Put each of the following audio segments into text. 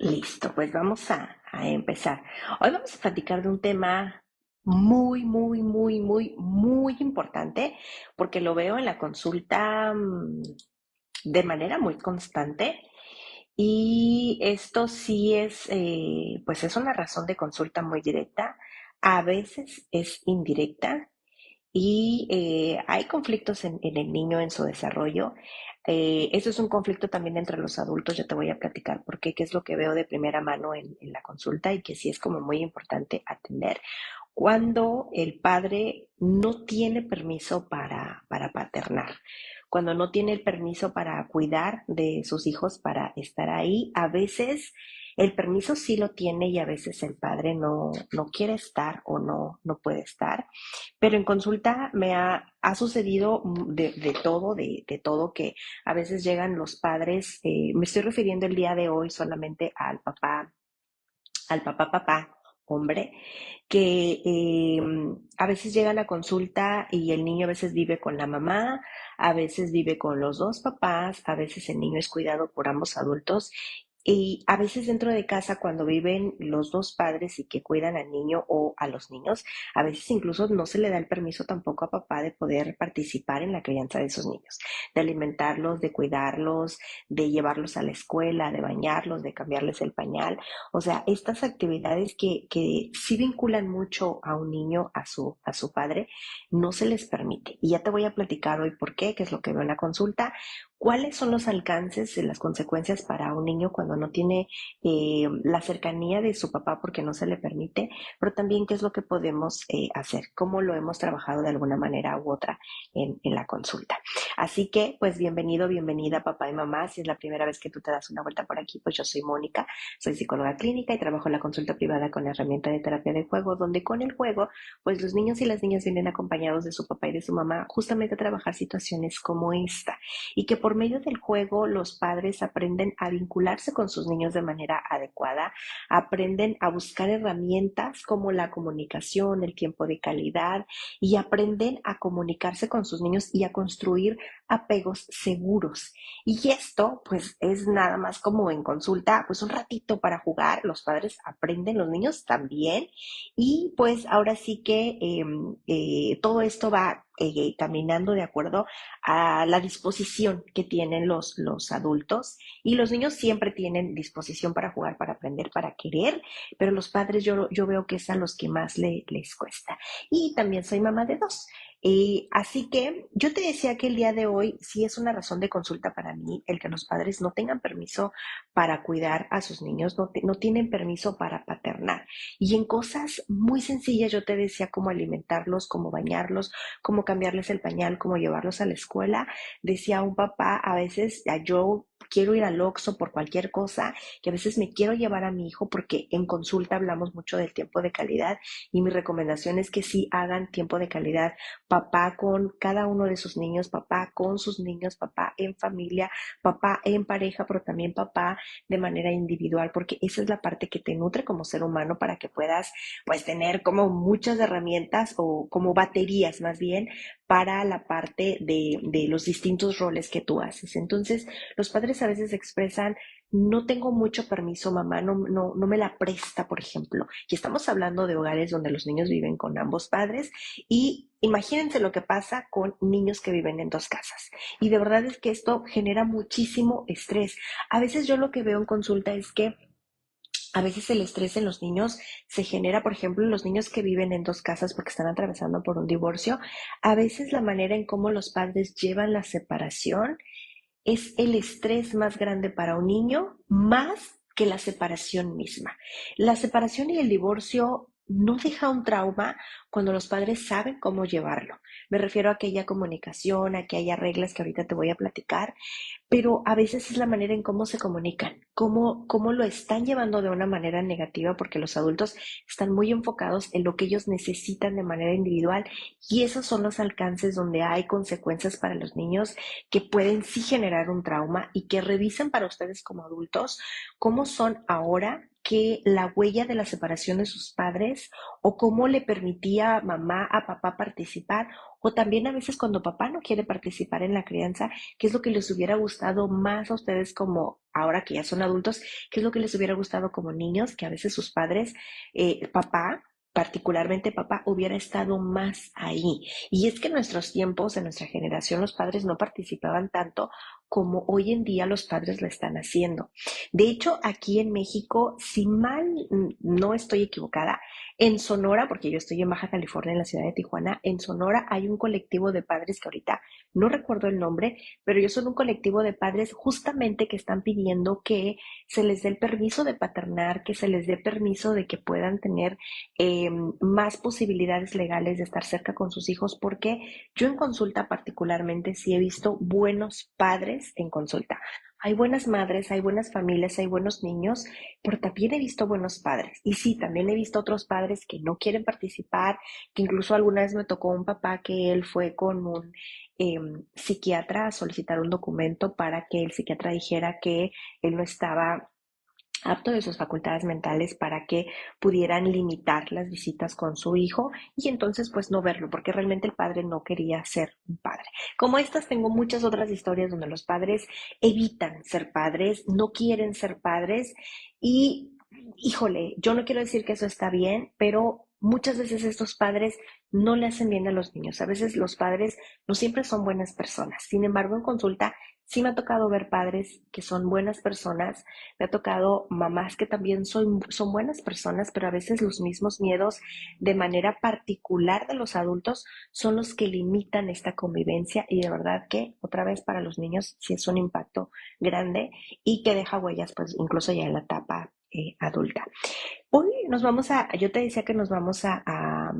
Listo, pues vamos a empezar. Hoy vamos a platicar de un tema muy importante porque lo veo en la consulta de manera muy constante y esto sí es, pues es una razón de consulta muy directa, a veces es indirecta y hay conflictos en el niño en su desarrollo. Eso es un conflicto también entre los adultos. Yo te voy a platicar por qué, qué es lo que veo de primera mano en la consulta y que sí es como muy importante atender cuando el padre no tiene permiso para paternar, cuando no tiene el permiso para cuidar de sus hijos, para estar ahí. A veces el permiso sí lo tiene y a veces el padre no quiere estar o no puede estar. Pero en consulta ha sucedido de todo, que a veces llegan los padres, me estoy refiriendo el día de hoy solamente al papá, hombre, que a veces llegan a consulta y el niño a veces vive con la mamá, a veces vive con los dos papás, a veces el niño es cuidado por ambos adultos y a veces dentro de casa cuando viven los dos padres y que cuidan al niño o a los niños, a veces incluso no se le da el permiso tampoco a papá de poder participar en la crianza de esos niños, de alimentarlos, de cuidarlos, de llevarlos a la escuela, de bañarlos, de cambiarles el pañal. O sea, estas actividades que sí vinculan mucho a un niño, a su padre, no se les permite. Y ya te voy a platicar hoy por qué es lo que veo en la consulta. ¿Cuáles son los alcances de las consecuencias para un niño cuando no tiene la cercanía de su papá porque no se le permite? Pero también qué es lo que podemos hacer, cómo lo hemos trabajado de alguna manera u otra en la consulta. Así que, pues bienvenido, bienvenida papá y mamá. Si es la primera vez que tú te das una vuelta por aquí, pues yo soy Mónica, soy psicóloga clínica y trabajo en la consulta privada con la herramienta de terapia de juego, donde con el juego, pues los niños y las niñas vienen acompañados de su papá y de su mamá justamente a trabajar situaciones como esta y que por medio del juego los padres aprenden a vincularse con sus niños de manera adecuada, aprenden a buscar herramientas como la comunicación, el tiempo de calidad y aprenden a comunicarse con sus niños y a construir apegos seguros. Y esto, pues, es nada más como en consulta, pues un ratito para jugar, los padres aprenden, los niños también, y pues ahora sí que todo esto va caminando de acuerdo a la disposición que tienen los adultos, y los niños siempre tienen disposición para jugar, para aprender, para querer, pero los padres yo veo que es a los que más les cuesta. Y también soy mamá de dos. Así que yo te decía que el día de hoy sí es una razón de consulta para mí el que los padres no tengan permiso para cuidar a sus niños, no tienen permiso para paternar. Y en cosas muy sencillas yo te decía cómo alimentarlos, cómo bañarlos, cómo cambiarles el pañal, cómo llevarlos a la escuela. Decía un papá, a veces yo quiero ir al Oxxo por cualquier cosa, que a veces me quiero llevar a mi hijo porque en consulta hablamos mucho del tiempo de calidad y mi recomendación es que sí hagan tiempo de calidad, papá con cada uno de sus niños, papá con sus niños, papá en familia, papá en pareja, pero también papá de manera individual, porque esa es la parte que te nutre como ser humano para que puedas pues tener como muchas herramientas o como baterías más bien para la parte de los distintos roles que tú haces. Entonces, los padres a veces expresan, no tengo mucho permiso, mamá, no me la presta, por ejemplo. Y estamos hablando de hogares donde los niños viven con ambos padres y imagínense lo que pasa con niños que viven en dos casas. Y de verdad es que esto genera muchísimo estrés. A veces yo lo que veo en consulta es que a veces el estrés en los niños se genera, por ejemplo, en los niños que viven en dos casas porque están atravesando por un divorcio. A veces la manera en cómo los padres llevan la separación es el estrés más grande para un niño, más que la separación misma. La separación y el divorcio no deja un trauma cuando los padres saben cómo llevarlo. Me refiero a aquella comunicación, a que haya reglas que ahorita te voy a platicar, pero a veces es la manera en cómo se comunican, cómo lo están llevando de una manera negativa, porque los adultos están muy enfocados en lo que ellos necesitan de manera individual y esos son los alcances donde hay consecuencias para los niños que pueden sí generar un trauma y que revisen para ustedes como adultos cómo son ahora que la huella de la separación de sus padres o cómo le permitía a mamá, a papá participar, o también a veces cuando papá no quiere participar en la crianza, qué es lo que les hubiera gustado más a ustedes como ahora que ya son adultos, qué es lo que les hubiera gustado como niños, que a veces sus padres, papá, particularmente papá, hubiera estado más ahí. Y es que en nuestros tiempos, en nuestra generación, los padres no participaban tanto como hoy en día los padres lo están haciendo. De hecho, aquí en México, si mal no estoy equivocada, en Sonora, porque yo estoy en Baja California, en la ciudad de Tijuana, en Sonora hay un colectivo de padres que ahorita no recuerdo el nombre, pero ellos son un colectivo de padres justamente que están pidiendo que se les dé el permiso de paternar, que se les dé permiso de que puedan tener más posibilidades legales de estar cerca con sus hijos, porque yo en consulta particularmente sí he visto buenos padres en consulta. Hay buenas madres, hay buenas familias, hay buenos niños, pero también he visto buenos padres. Y sí, también he visto otros padres que no quieren participar, que incluso alguna vez me tocó un papá que él fue con un psiquiatra a solicitar un documento para que el psiquiatra dijera que él no estaba apto de sus facultades mentales para que pudieran limitar las visitas con su hijo y entonces pues no verlo, porque realmente el padre no quería ser un padre. Como estas tengo muchas otras historias donde los padres evitan ser padres, no quieren ser padres y híjole, yo no quiero decir que eso está bien, pero muchas veces estos padres no le hacen bien a los niños. A veces los padres no siempre son buenas personas. Sin embargo, en consulta sí me ha tocado ver padres que son buenas personas, me ha tocado mamás que también son buenas personas, pero a veces los mismos miedos de manera particular de los adultos son los que limitan esta convivencia y de verdad que otra vez para los niños sí es un impacto grande y que deja huellas pues incluso ya en la etapa adulta. Hoy yo te decía que nos vamos a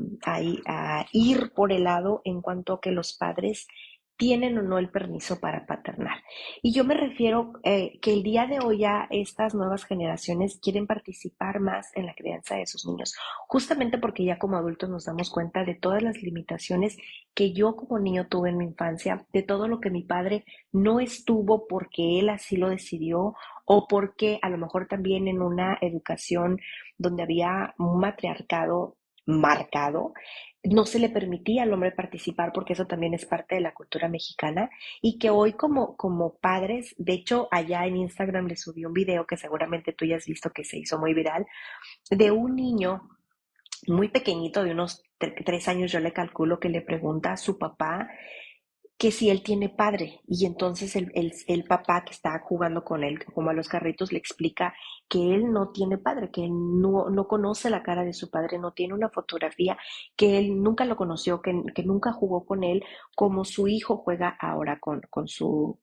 ir por el lado en cuanto a que los padres tienen o no el permiso para paternar. Y yo me refiero que el día de hoy ya estas nuevas generaciones quieren participar más en la crianza de sus niños, justamente porque ya como adultos nos damos cuenta de todas las limitaciones que yo como niño tuve en mi infancia, de todo lo que mi padre no estuvo porque él así lo decidió o porque a lo mejor también en una educación donde había un matriarcado marcado, no se le permitía al hombre participar porque eso también es parte de la cultura mexicana y que hoy como padres, de hecho allá en Instagram le subí un video que seguramente tú ya has visto que se hizo muy viral, de un niño muy pequeñito de unos 3 años, yo le calculo que le pregunta a su papá que si él tiene padre y entonces el papá que está jugando con él, como a los carritos, le explica que él no tiene padre, que él no conoce la cara de su padre, no tiene una fotografía, que él nunca lo conoció, que nunca jugó con él como su hijo juega ahora con su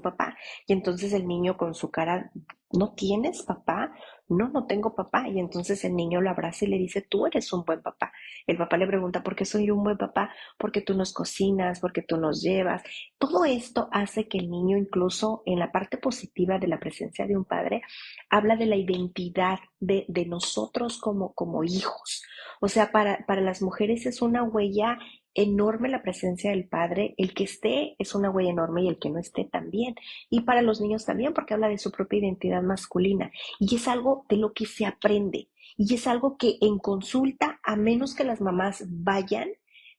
papá. Y entonces el niño con su cara, ¿no tienes papá? No, no tengo papá. Y entonces el niño lo abraza y le dice, tú eres un buen papá. El papá le pregunta, ¿por qué soy un buen papá? Porque tú nos cocinas, porque tú nos llevas. Todo esto hace que el niño, incluso en la parte positiva de la presencia de un padre, habla de la identidad de nosotros como hijos. O sea, para las mujeres es una huella enorme la presencia del padre, el que esté es una huella enorme y el que no esté también. Y para los niños también, porque habla de su propia identidad masculina. Y es algo de lo que se aprende. Y es algo que en consulta, a menos que las mamás vayan,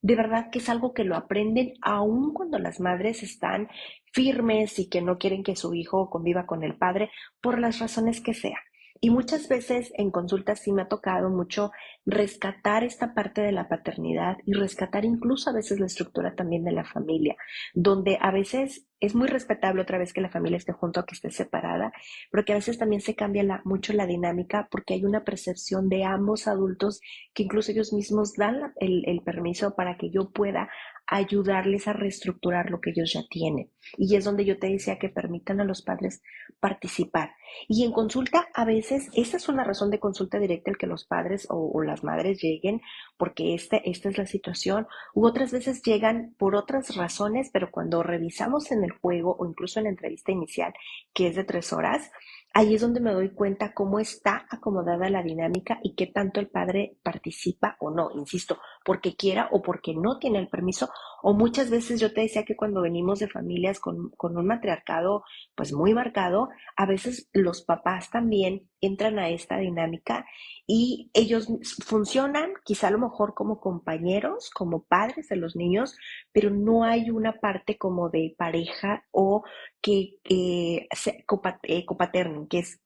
de verdad que es algo que lo aprenden aun cuando las madres están firmes y que no quieren que su hijo conviva con el padre por las razones que sea. Y muchas veces en consultas sí me ha tocado mucho rescatar esta parte de la paternidad y rescatar incluso a veces la estructura también de la familia, donde a veces es muy respetable otra vez que la familia esté junto o que esté separada, pero que a veces también se cambia mucho la dinámica porque hay una percepción de ambos adultos que incluso ellos mismos dan el permiso para que yo pueda ayudarles a reestructurar lo que ellos ya tienen. Y es donde yo te decía que permitan a los padres participar. Y en consulta, a veces, esta es una razón de consulta directa, el que los padres o las madres lleguen, porque esta es la situación, u otras veces llegan por otras razones, pero cuando revisamos en el juego o incluso en la entrevista inicial, que es de 3 horas, ahí es donde me doy cuenta cómo está acomodada la dinámica y qué tanto el padre participa o no, insisto, porque quiera o porque no tiene el permiso. O muchas veces yo te decía que cuando venimos de familias con un matriarcado pues muy marcado, a veces los papás también entran a esta dinámica y ellos funcionan quizá a lo mejor como compañeros, como padres de los niños, pero no hay una parte como de pareja o que se copaternen, que es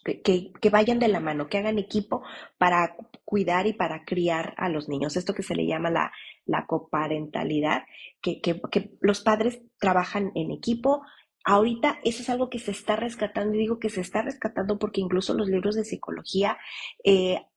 que vayan de la mano, que hagan equipo para cuidar y para criar a los niños. Esto que se le llama la coparentalidad, que los padres trabajan en equipo. Ahorita eso es algo que se está rescatando, y digo que se está rescatando porque incluso los libros de psicología,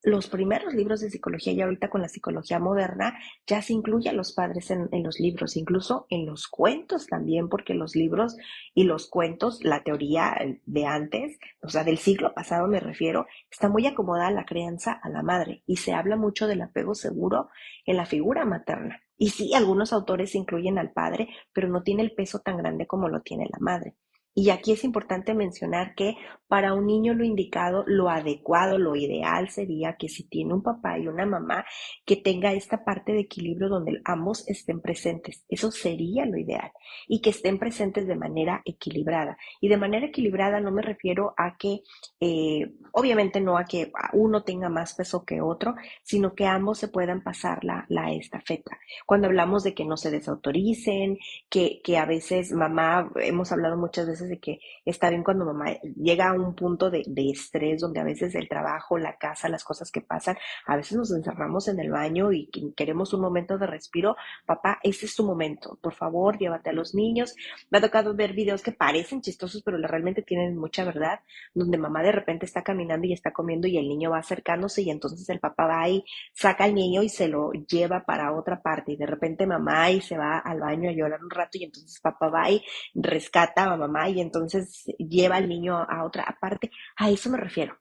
los primeros libros de psicología, y ahorita con la psicología moderna, ya se incluye a los padres en los libros, incluso en los cuentos también, porque los libros y los cuentos, la teoría de antes, o sea, del siglo pasado me refiero, está muy acomodada la crianza a la madre y se habla mucho del apego seguro en la figura materna. Y sí, algunos autores incluyen al padre, pero no tiene el peso tan grande como lo tiene la madre. Y aquí es importante mencionar que para un niño lo indicado, lo adecuado, lo ideal sería que si tiene un papá y una mamá, que tenga esta parte de equilibrio donde ambos estén presentes. Eso sería lo ideal. Y que estén presentes de manera equilibrada. Y de manera equilibrada no me refiero a que, obviamente no a que uno tenga más peso que otro, sino que ambos se puedan pasar la estafeta. Cuando hablamos de que no se desautoricen, que a veces mamá, hemos hablado muchas veces de que está bien cuando mamá llega a un punto de estrés donde a veces el trabajo, la casa, las cosas que pasan, a veces nos encerramos en el baño y queremos un momento de respiro. Papá, ese es tu momento, por favor, llévate a los niños. Me ha tocado ver videos que parecen chistosos, pero realmente tienen mucha verdad, donde mamá de repente está caminando y está comiendo y el niño va acercándose y entonces el papá va y saca al niño y se lo lleva para otra parte y de repente mamá y se va al baño a llorar un rato y entonces papá va y rescata a mamá y entonces lleva al niño a otra parte. A eso me refiero,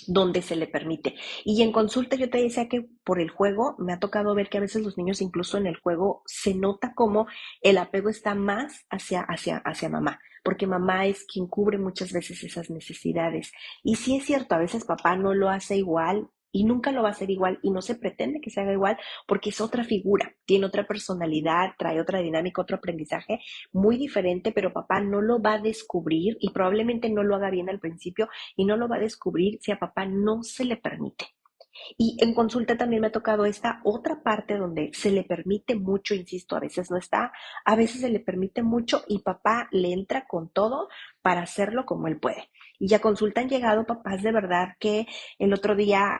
donde se le permite. Y en consulta yo te decía que por el juego me ha tocado ver que a veces los niños incluso en el juego se nota como el apego está más hacia mamá, porque mamá es quien cubre muchas veces esas necesidades. Y sí es cierto, a veces papá no lo hace igual y nunca lo va a hacer igual y no se pretende que se haga igual porque es otra figura, tiene otra personalidad, trae otra dinámica, otro aprendizaje muy diferente, pero papá no lo va a descubrir y probablemente no lo haga bien al principio y no lo va a descubrir si a papá no se le permite. Y en consulta también me ha tocado esta otra parte donde se le permite mucho, insisto, a veces no está, a veces se le permite mucho y papá le entra con todo para hacerlo como él puede. Y a consulta han llegado papás de verdad que el otro día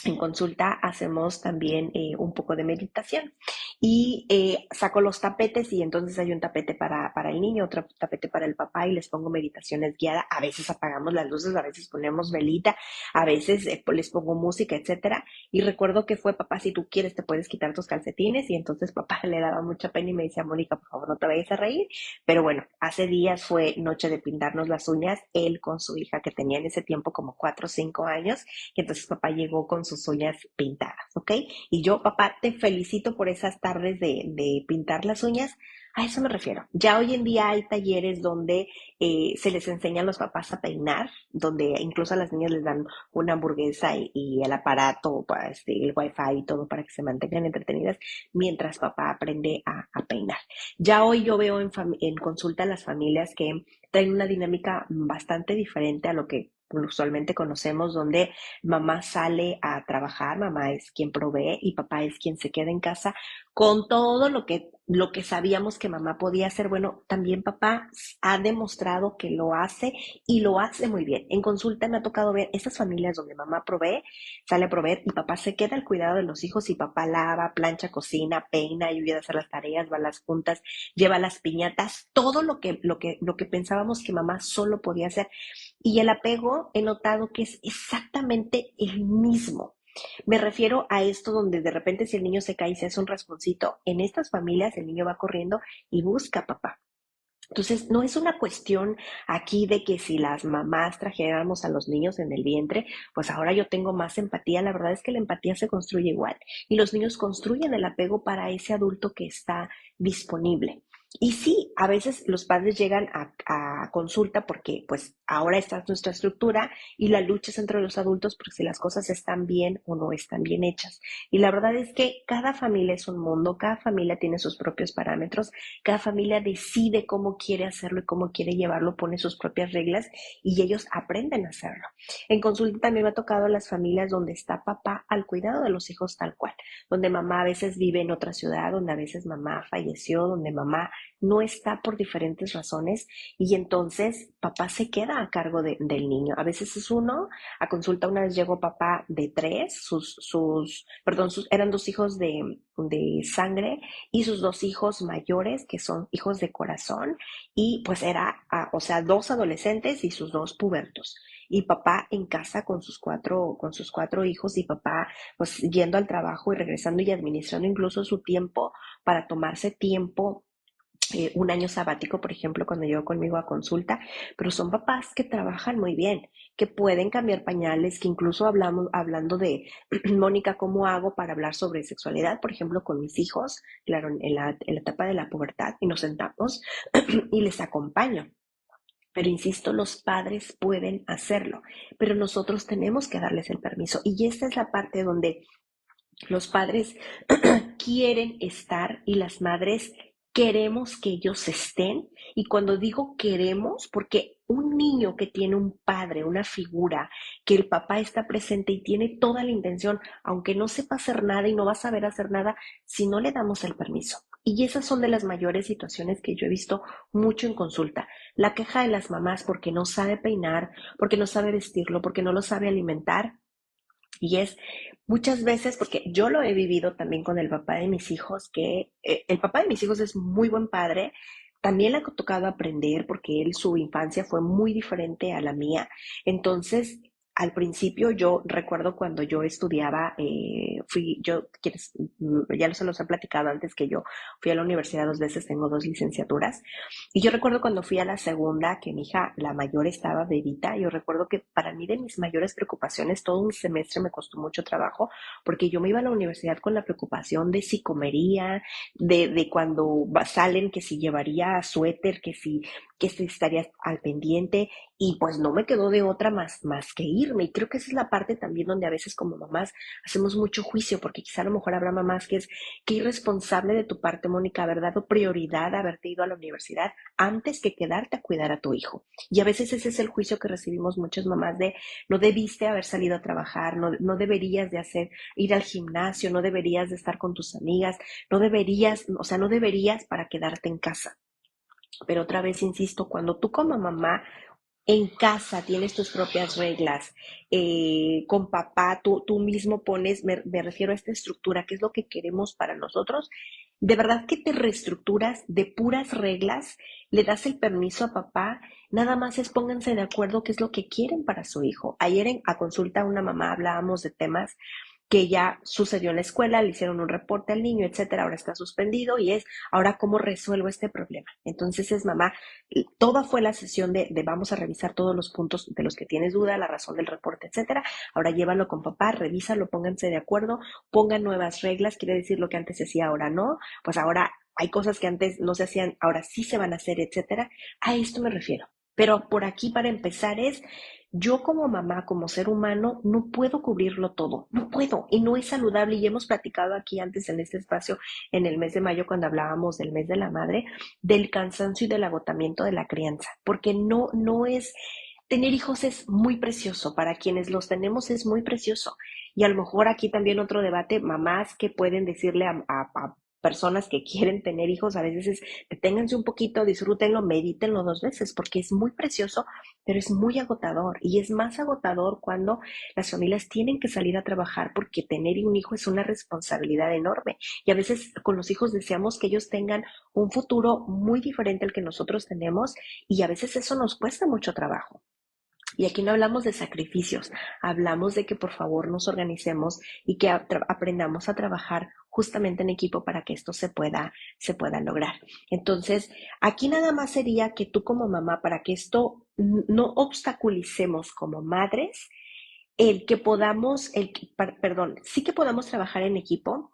en consulta hacemos también un poco de meditación y saco los tapetes y entonces hay un tapete para el niño, otro tapete para el papá y les pongo meditaciones guiadas. A veces apagamos las luces, a veces ponemos velita, a veces les pongo música, etcétera. Y recuerdo que fue papá, si tú quieres te puedes quitar tus calcetines y entonces papá le daba mucha pena y me decía, Mónica, por favor no te vayas a reír. Pero bueno, hace días fue noche de pintarnos las uñas, él con su hija que tenía en ese tiempo como 4 o 5 años y entonces papá llegó con sus uñas pintadas, ¿ok? Y yo, papá, te felicito por esas tardes de pintar las uñas. A eso me refiero. Ya hoy en día hay talleres donde se les enseña a los papás a peinar, donde incluso a las niñas les dan una hamburguesa y el aparato, el wifi y todo para que se mantengan entretenidas mientras papá aprende a peinar. Ya hoy yo veo en consulta a las familias que traen una dinámica bastante diferente a lo que usualmente conocemos, donde mamá sale a trabajar, mamá es quien provee y papá es quien se queda en casa con todo lo que sabíamos que mamá podía hacer. Bueno, también papá ha demostrado que lo hace y lo hace muy bien. En consulta me ha tocado ver esas familias donde mamá provee, sale a proveer y papá se queda al cuidado de los hijos y papá lava, plancha, cocina, peina, ayuda a hacer las tareas, va a las juntas, lleva las piñatas, todo lo que pensábamos que mamá solo podía hacer. Y el apego he notado que es exactamente el mismo. Me refiero a esto donde de repente si el niño se cae y se hace un rasponcito, en estas familias el niño va corriendo y busca a papá. Entonces, no es una cuestión aquí de que si las mamás trajéramos a los niños en el vientre, pues ahora yo tengo más empatía. La verdad es que la empatía se construye igual y los niños construyen el apego para ese adulto que está disponible. Y sí, a veces los padres llegan a consulta porque pues ahora está nuestra estructura y la lucha es entre los adultos porque si las cosas están bien o no están bien hechas. Y la verdad es que cada familia es un mundo, cada familia tiene sus propios parámetros, cada familia decide cómo quiere hacerlo y cómo quiere llevarlo, pone sus propias reglas y ellos aprenden a hacerlo. En consulta también me ha tocado las familias donde está papá al cuidado de los hijos tal cual, donde mamá a veces vive en otra ciudad, donde a veces mamá falleció, donde mamá no está por diferentes razones y entonces papá se queda a cargo del niño. A veces es uno, a consulta una vez llegó papá de tres, eran dos hijos de sangre y sus dos hijos mayores que son hijos de corazón y pues era, o sea, dos adolescentes y sus dos pubertos. Y papá en casa con sus cuatro hijos y papá pues yendo al trabajo y regresando y administrando incluso su tiempo para tomarse tiempo un año sabático, por ejemplo, cuando llegó conmigo a consulta, pero son papás que trabajan muy bien, que pueden cambiar pañales, que incluso hablando de, Mónica, ¿cómo hago para hablar sobre sexualidad? Por ejemplo, con mis hijos, claro, en la etapa de la pubertad, y nos sentamos y les acompaño. Pero insisto, los padres pueden hacerlo, pero nosotros tenemos que darles el permiso. Y esta es la parte donde los padres quieren estar y las madres queremos que ellos estén. Y cuando digo queremos, porque un niño que tiene un padre, una figura, que el papá está presente y tiene toda la intención, aunque no sepa hacer nada y no va a saber hacer nada, si no le damos el permiso. Y esas son de las mayores situaciones que yo he visto mucho en consulta. La queja de las mamás porque no sabe peinar, porque no sabe vestirlo, porque no lo sabe alimentar. Y es muchas veces, porque yo lo he vivido también con el papá de mis hijos, que el papá de mis hijos es muy buen padre, también le ha tocado aprender porque él su infancia fue muy diferente a la mía. Entonces, al principio yo recuerdo cuando yo estudiaba, ya se los he platicado antes que yo fui a la universidad 2 veces, tengo 2 licenciaturas. Y yo recuerdo cuando fui a la segunda, que mi hija, la mayor, estaba bebita, yo recuerdo que para mí de mis mayores preocupaciones, todo un semestre me costó mucho trabajo, porque yo me iba a la universidad con la preocupación de si comería, de cuando salen, que si llevaría suéter, que si estaría al pendiente, y pues no me quedó de otra más que irme. Y creo que esa es la parte también donde a veces como mamás hacemos mucho juicio, porque quizá a lo mejor habrá mamás que es, qué irresponsable de tu parte, Mónica, haber dado prioridad a haberte ido a la universidad antes que quedarte a cuidar a tu hijo. Y a veces ese es el juicio que recibimos muchas mamás de no debiste haber salido a trabajar, no deberías de ir al gimnasio, no deberías de estar con tus amigas, no deberías, o sea, no deberías para quedarte en casa. Pero otra vez insisto, cuando tú como mamá en casa tienes tus propias reglas, con papá tú mismo pones, me refiero a esta estructura, qué es lo que queremos para nosotros, de verdad que te reestructuras de puras reglas, le das el permiso a papá, nada más es pónganse de acuerdo qué es lo que quieren para su hijo. Ayer a consulta a una mamá hablábamos de temas que ya sucedió en la escuela, le hicieron un reporte al niño, etcétera, ahora está suspendido y es, ahora cómo resuelvo este problema. Entonces es mamá, toda fue la sesión de vamos a revisar todos los puntos de los que tienes duda, la razón del reporte, etcétera. Ahora llévalo con papá, revísalo, pónganse de acuerdo, pongan nuevas reglas, quiere decir lo que antes se hacía, ahora no, pues ahora hay cosas que antes no se hacían, ahora sí se van a hacer, etcétera. A esto me refiero. Pero por aquí para empezar es, yo como mamá, como ser humano, no puedo cubrirlo todo, no puedo, y no es saludable. Y hemos platicado aquí antes en este espacio, en el mes de mayo, cuando hablábamos del mes de la madre, del cansancio y del agotamiento de la crianza, porque no es, tener hijos es muy precioso, para quienes los tenemos es muy precioso. Y a lo mejor aquí también otro debate, mamás que pueden decirle a personas que quieren tener hijos, a veces es, deténganse un poquito, disfrútenlo, medítenlo 2 veces, porque es muy precioso, pero es muy agotador. Y es más agotador cuando las familias tienen que salir a trabajar, porque tener un hijo es una responsabilidad enorme. Y a veces con los hijos deseamos que ellos tengan un futuro muy diferente al que nosotros tenemos, y a veces eso nos cuesta mucho trabajo. Y aquí no hablamos de sacrificios, hablamos de que por favor nos organicemos y que aprendamos a trabajar justamente en equipo para que esto se pueda lograr. Entonces, aquí nada más sería que tú como mamá, para que esto no obstaculicemos como madres, el que podamos, perdón, sí que podamos trabajar en equipo,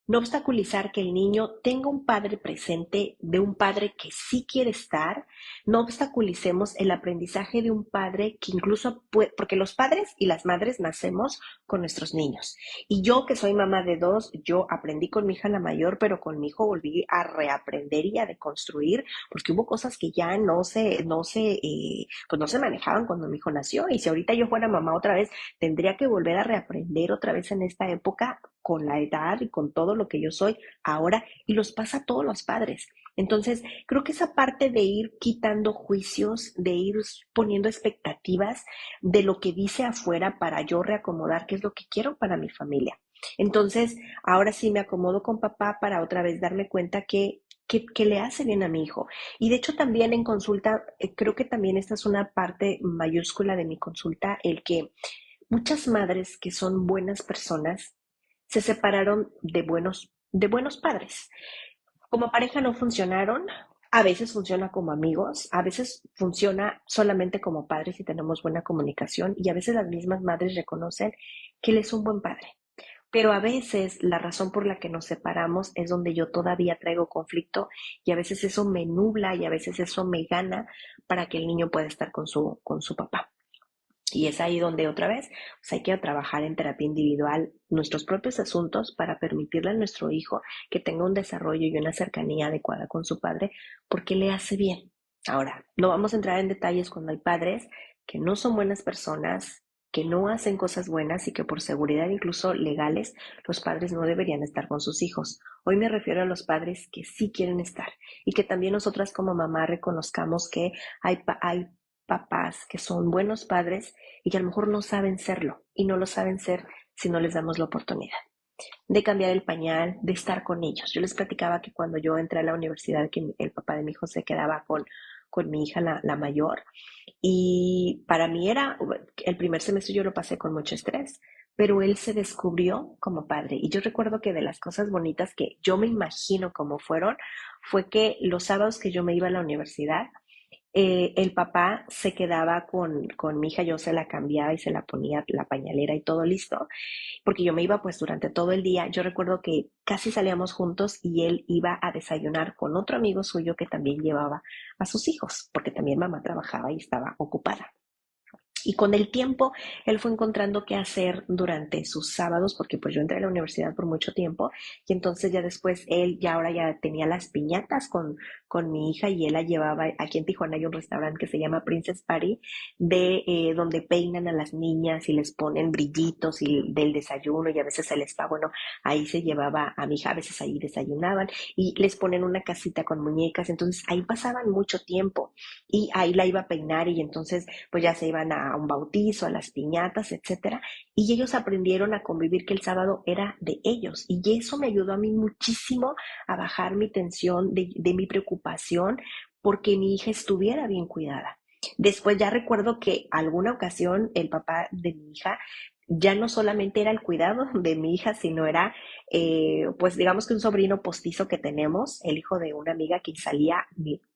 no obstaculizar que el niño tenga un padre presente, de un padre que sí quiere estar, no obstaculicemos el aprendizaje de un padre que incluso puede, porque los padres y las madres nacemos con nuestros niños. Y yo que soy mamá de dos, yo aprendí con mi hija la mayor, pero con mi hijo volví a reaprender y a deconstruir, porque hubo cosas que ya pues no se manejaban cuando mi hijo nació. Y si ahorita yo fuera mamá otra vez, tendría que volver a reaprender otra vez en esta época con la edad y con todo lo que yo soy ahora, y los pasa a todos los padres. Entonces, creo que esa parte de ir quitando juicios, de ir poniendo expectativas de lo que dice afuera para yo reacomodar qué es lo que quiero para mi familia. Entonces, ahora sí me acomodo con papá para otra vez darme cuenta que le hace bien a mi hijo. Y de hecho también en consulta, creo que también esta es una parte mayúscula de mi consulta, el que muchas madres que son buenas personas se separaron de buenos padres. Como pareja no funcionaron, a veces funciona como amigos, a veces funciona solamente como padres y tenemos buena comunicación, y a veces las mismas madres reconocen que él es un buen padre. Pero a veces la razón por la que nos separamos es donde yo todavía traigo conflicto, y a veces eso me nubla y a veces eso me gana para que el niño pueda estar con su papá. Y es ahí donde otra vez pues hay que trabajar en terapia individual nuestros propios asuntos para permitirle a nuestro hijo que tenga un desarrollo y una cercanía adecuada con su padre, porque le hace bien. Ahora, no vamos a entrar en detalles cuando hay padres que no son buenas personas, que no hacen cosas buenas y que por seguridad incluso legales los padres no deberían estar con sus hijos. Hoy me refiero a los padres que sí quieren estar, y que también nosotras como mamá reconozcamos que hay papás que son buenos padres y que a lo mejor no saben serlo, y no lo saben ser si no les damos la oportunidad de cambiar el pañal, de estar con ellos. Yo les platicaba que cuando yo entré a la universidad, que el papá de mi hijo se quedaba con mi hija, la mayor, y para mí era, el primer semestre yo lo pasé con mucho estrés, pero él se descubrió como padre. Y yo recuerdo que de las cosas bonitas que yo me imagino como fueron, fue que los sábados que yo me iba a la universidad, el papá se quedaba con mi hija, yo se la cambiaba y se la ponía la pañalera y todo listo, porque yo me iba pues durante todo el día. Yo recuerdo que casi salíamos juntos y él iba a desayunar con otro amigo suyo que también llevaba a sus hijos, porque también mamá trabajaba y estaba ocupada. Y con el tiempo, él fue encontrando qué hacer durante sus sábados, porque pues yo entré a la universidad por mucho tiempo, y entonces ya después él ya ahora ya tenía las piñatas con mi hija, y él la llevaba. Aquí en Tijuana hay un restaurante que se llama Princess Party, donde peinan a las niñas y les ponen brillitos y del desayuno, y a veces se les va, bueno, ahí se llevaba a mi hija, a veces ahí desayunaban, y les ponen una casita con muñecas, entonces ahí pasaban mucho tiempo, y ahí la iba a peinar, y entonces pues ya se iban a un bautizo, a las piñatas, etcétera, y ellos aprendieron a convivir, que el sábado era de ellos, y eso me ayudó a mí muchísimo a bajar mi tensión, de mi preocupación porque mi hija estuviera bien cuidada. Después ya recuerdo que alguna ocasión el papá de mi hija ya no solamente era el cuidado de mi hija, sino era, pues digamos que un sobrino postizo que tenemos, el hijo de una amiga que salía,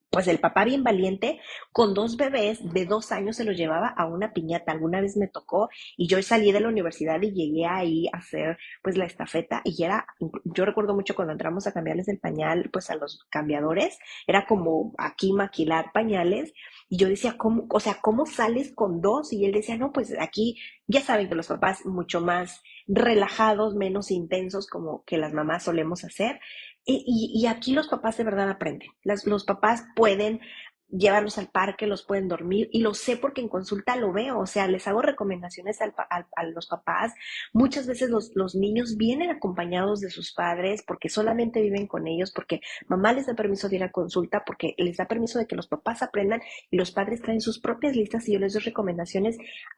pues el papá bien valiente, con dos bebés de 2 años se los llevaba a una piñata. Alguna vez me tocó y yo salí de la universidad y llegué ahí a hacer pues la estafeta, y era, yo recuerdo mucho cuando entramos a cambiarles el pañal pues a los cambiadores, era como aquí maquilar pañales, y yo decía, ¿cómo, o sea, cómo sales con dos? Y él decía, no, pues aquí ya saben que los papás mucho más relajados, menos intensos como que las mamás solemos hacer, y aquí los papás de verdad aprenden. Los papás pueden llevarlos al parque, los pueden dormir, y lo sé porque en consulta lo veo, o sea, les hago recomendaciones a los papás. Muchas veces los niños vienen acompañados de sus padres porque solamente viven con ellos, porque mamá les da permiso de ir a consulta, porque les da permiso de que los papás aprendan, y los padres traen sus propias listas, y yo les doy recomendaciones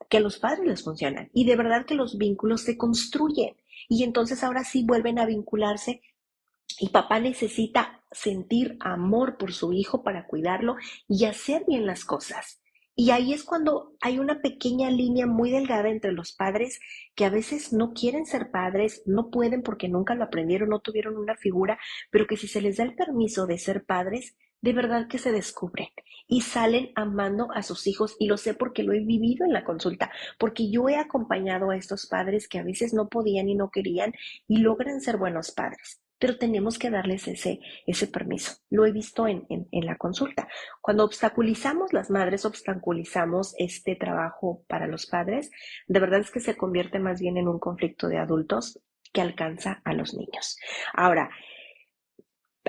que a los padres les funcionan. Y de verdad que los vínculos se construyen, y entonces ahora sí vuelven a vincularse, y papá necesita sentir amor por su hijo para cuidarlo y hacer bien las cosas. Y ahí es cuando hay una pequeña línea muy delgada entre los padres que a veces no quieren ser padres, no pueden porque nunca lo aprendieron, no tuvieron una figura, pero que si se les da el permiso de ser padres, de verdad que se descubren y salen amando a sus hijos. Y lo sé porque lo he vivido en la consulta, porque yo he acompañado a estos padres que a veces no podían y no querían, y logran ser buenos padres. pero tenemos que darles ese permiso. Lo he visto en la consulta. Cuando obstaculizamos, las madres obstaculizamos este trabajo para los padres, de verdad es que se convierte más bien en un conflicto de adultos que alcanza a los niños. Ahora,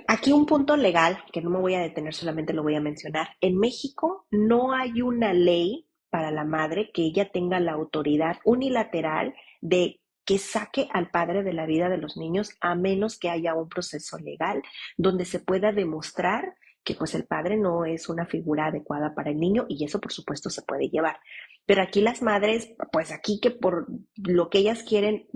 aquí un punto legal, que no me voy a detener, solamente lo voy a mencionar. En México no hay una ley para la madre que ella tenga la autoridad unilateral de que saque al padre de la vida de los niños, a menos que haya un proceso legal donde se pueda demostrar que pues el padre no es una figura adecuada para el niño, y eso por supuesto se puede llevar. Pero aquí las madres, pues aquí que por lo que ellas quieren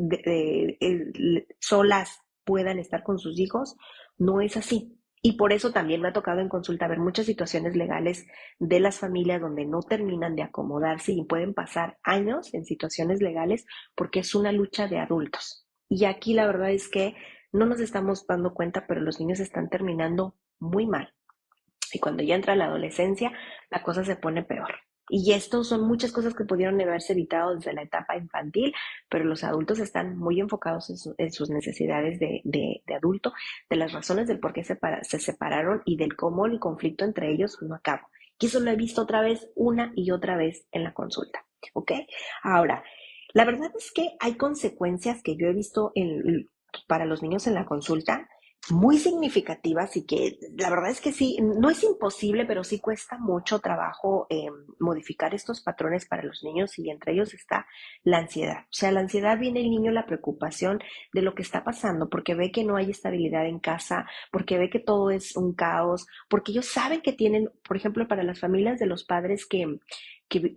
solas puedan estar con sus hijos, no es así. Y por eso también me ha tocado en consulta ver muchas situaciones legales de las familias donde no terminan de acomodarse y pueden pasar años en situaciones legales porque es una lucha de adultos. Y aquí la verdad es que no nos estamos dando cuenta, pero los niños están terminando muy mal. Y cuando ya entra la adolescencia, la cosa se pone peor. Y esto son muchas cosas que pudieron haberse evitado desde la etapa infantil, pero los adultos están muy enfocados en sus necesidades de adulto, de las razones del por qué se separaron y del cómo el conflicto entre ellos no acaba. Y eso lo he visto otra vez, una y otra vez en la consulta. ¿Ok? Ahora, la verdad es que hay consecuencias que yo he visto para los niños en la consulta muy significativas y que la verdad es que sí, no es imposible, pero sí cuesta mucho trabajo modificar estos patrones para los niños, y entre ellos está la ansiedad. O sea, la ansiedad viene el niño, la preocupación de lo que está pasando, porque ve que no hay estabilidad en casa, porque ve que todo es un caos, porque ellos saben que tienen, por ejemplo, para las familias de los padres que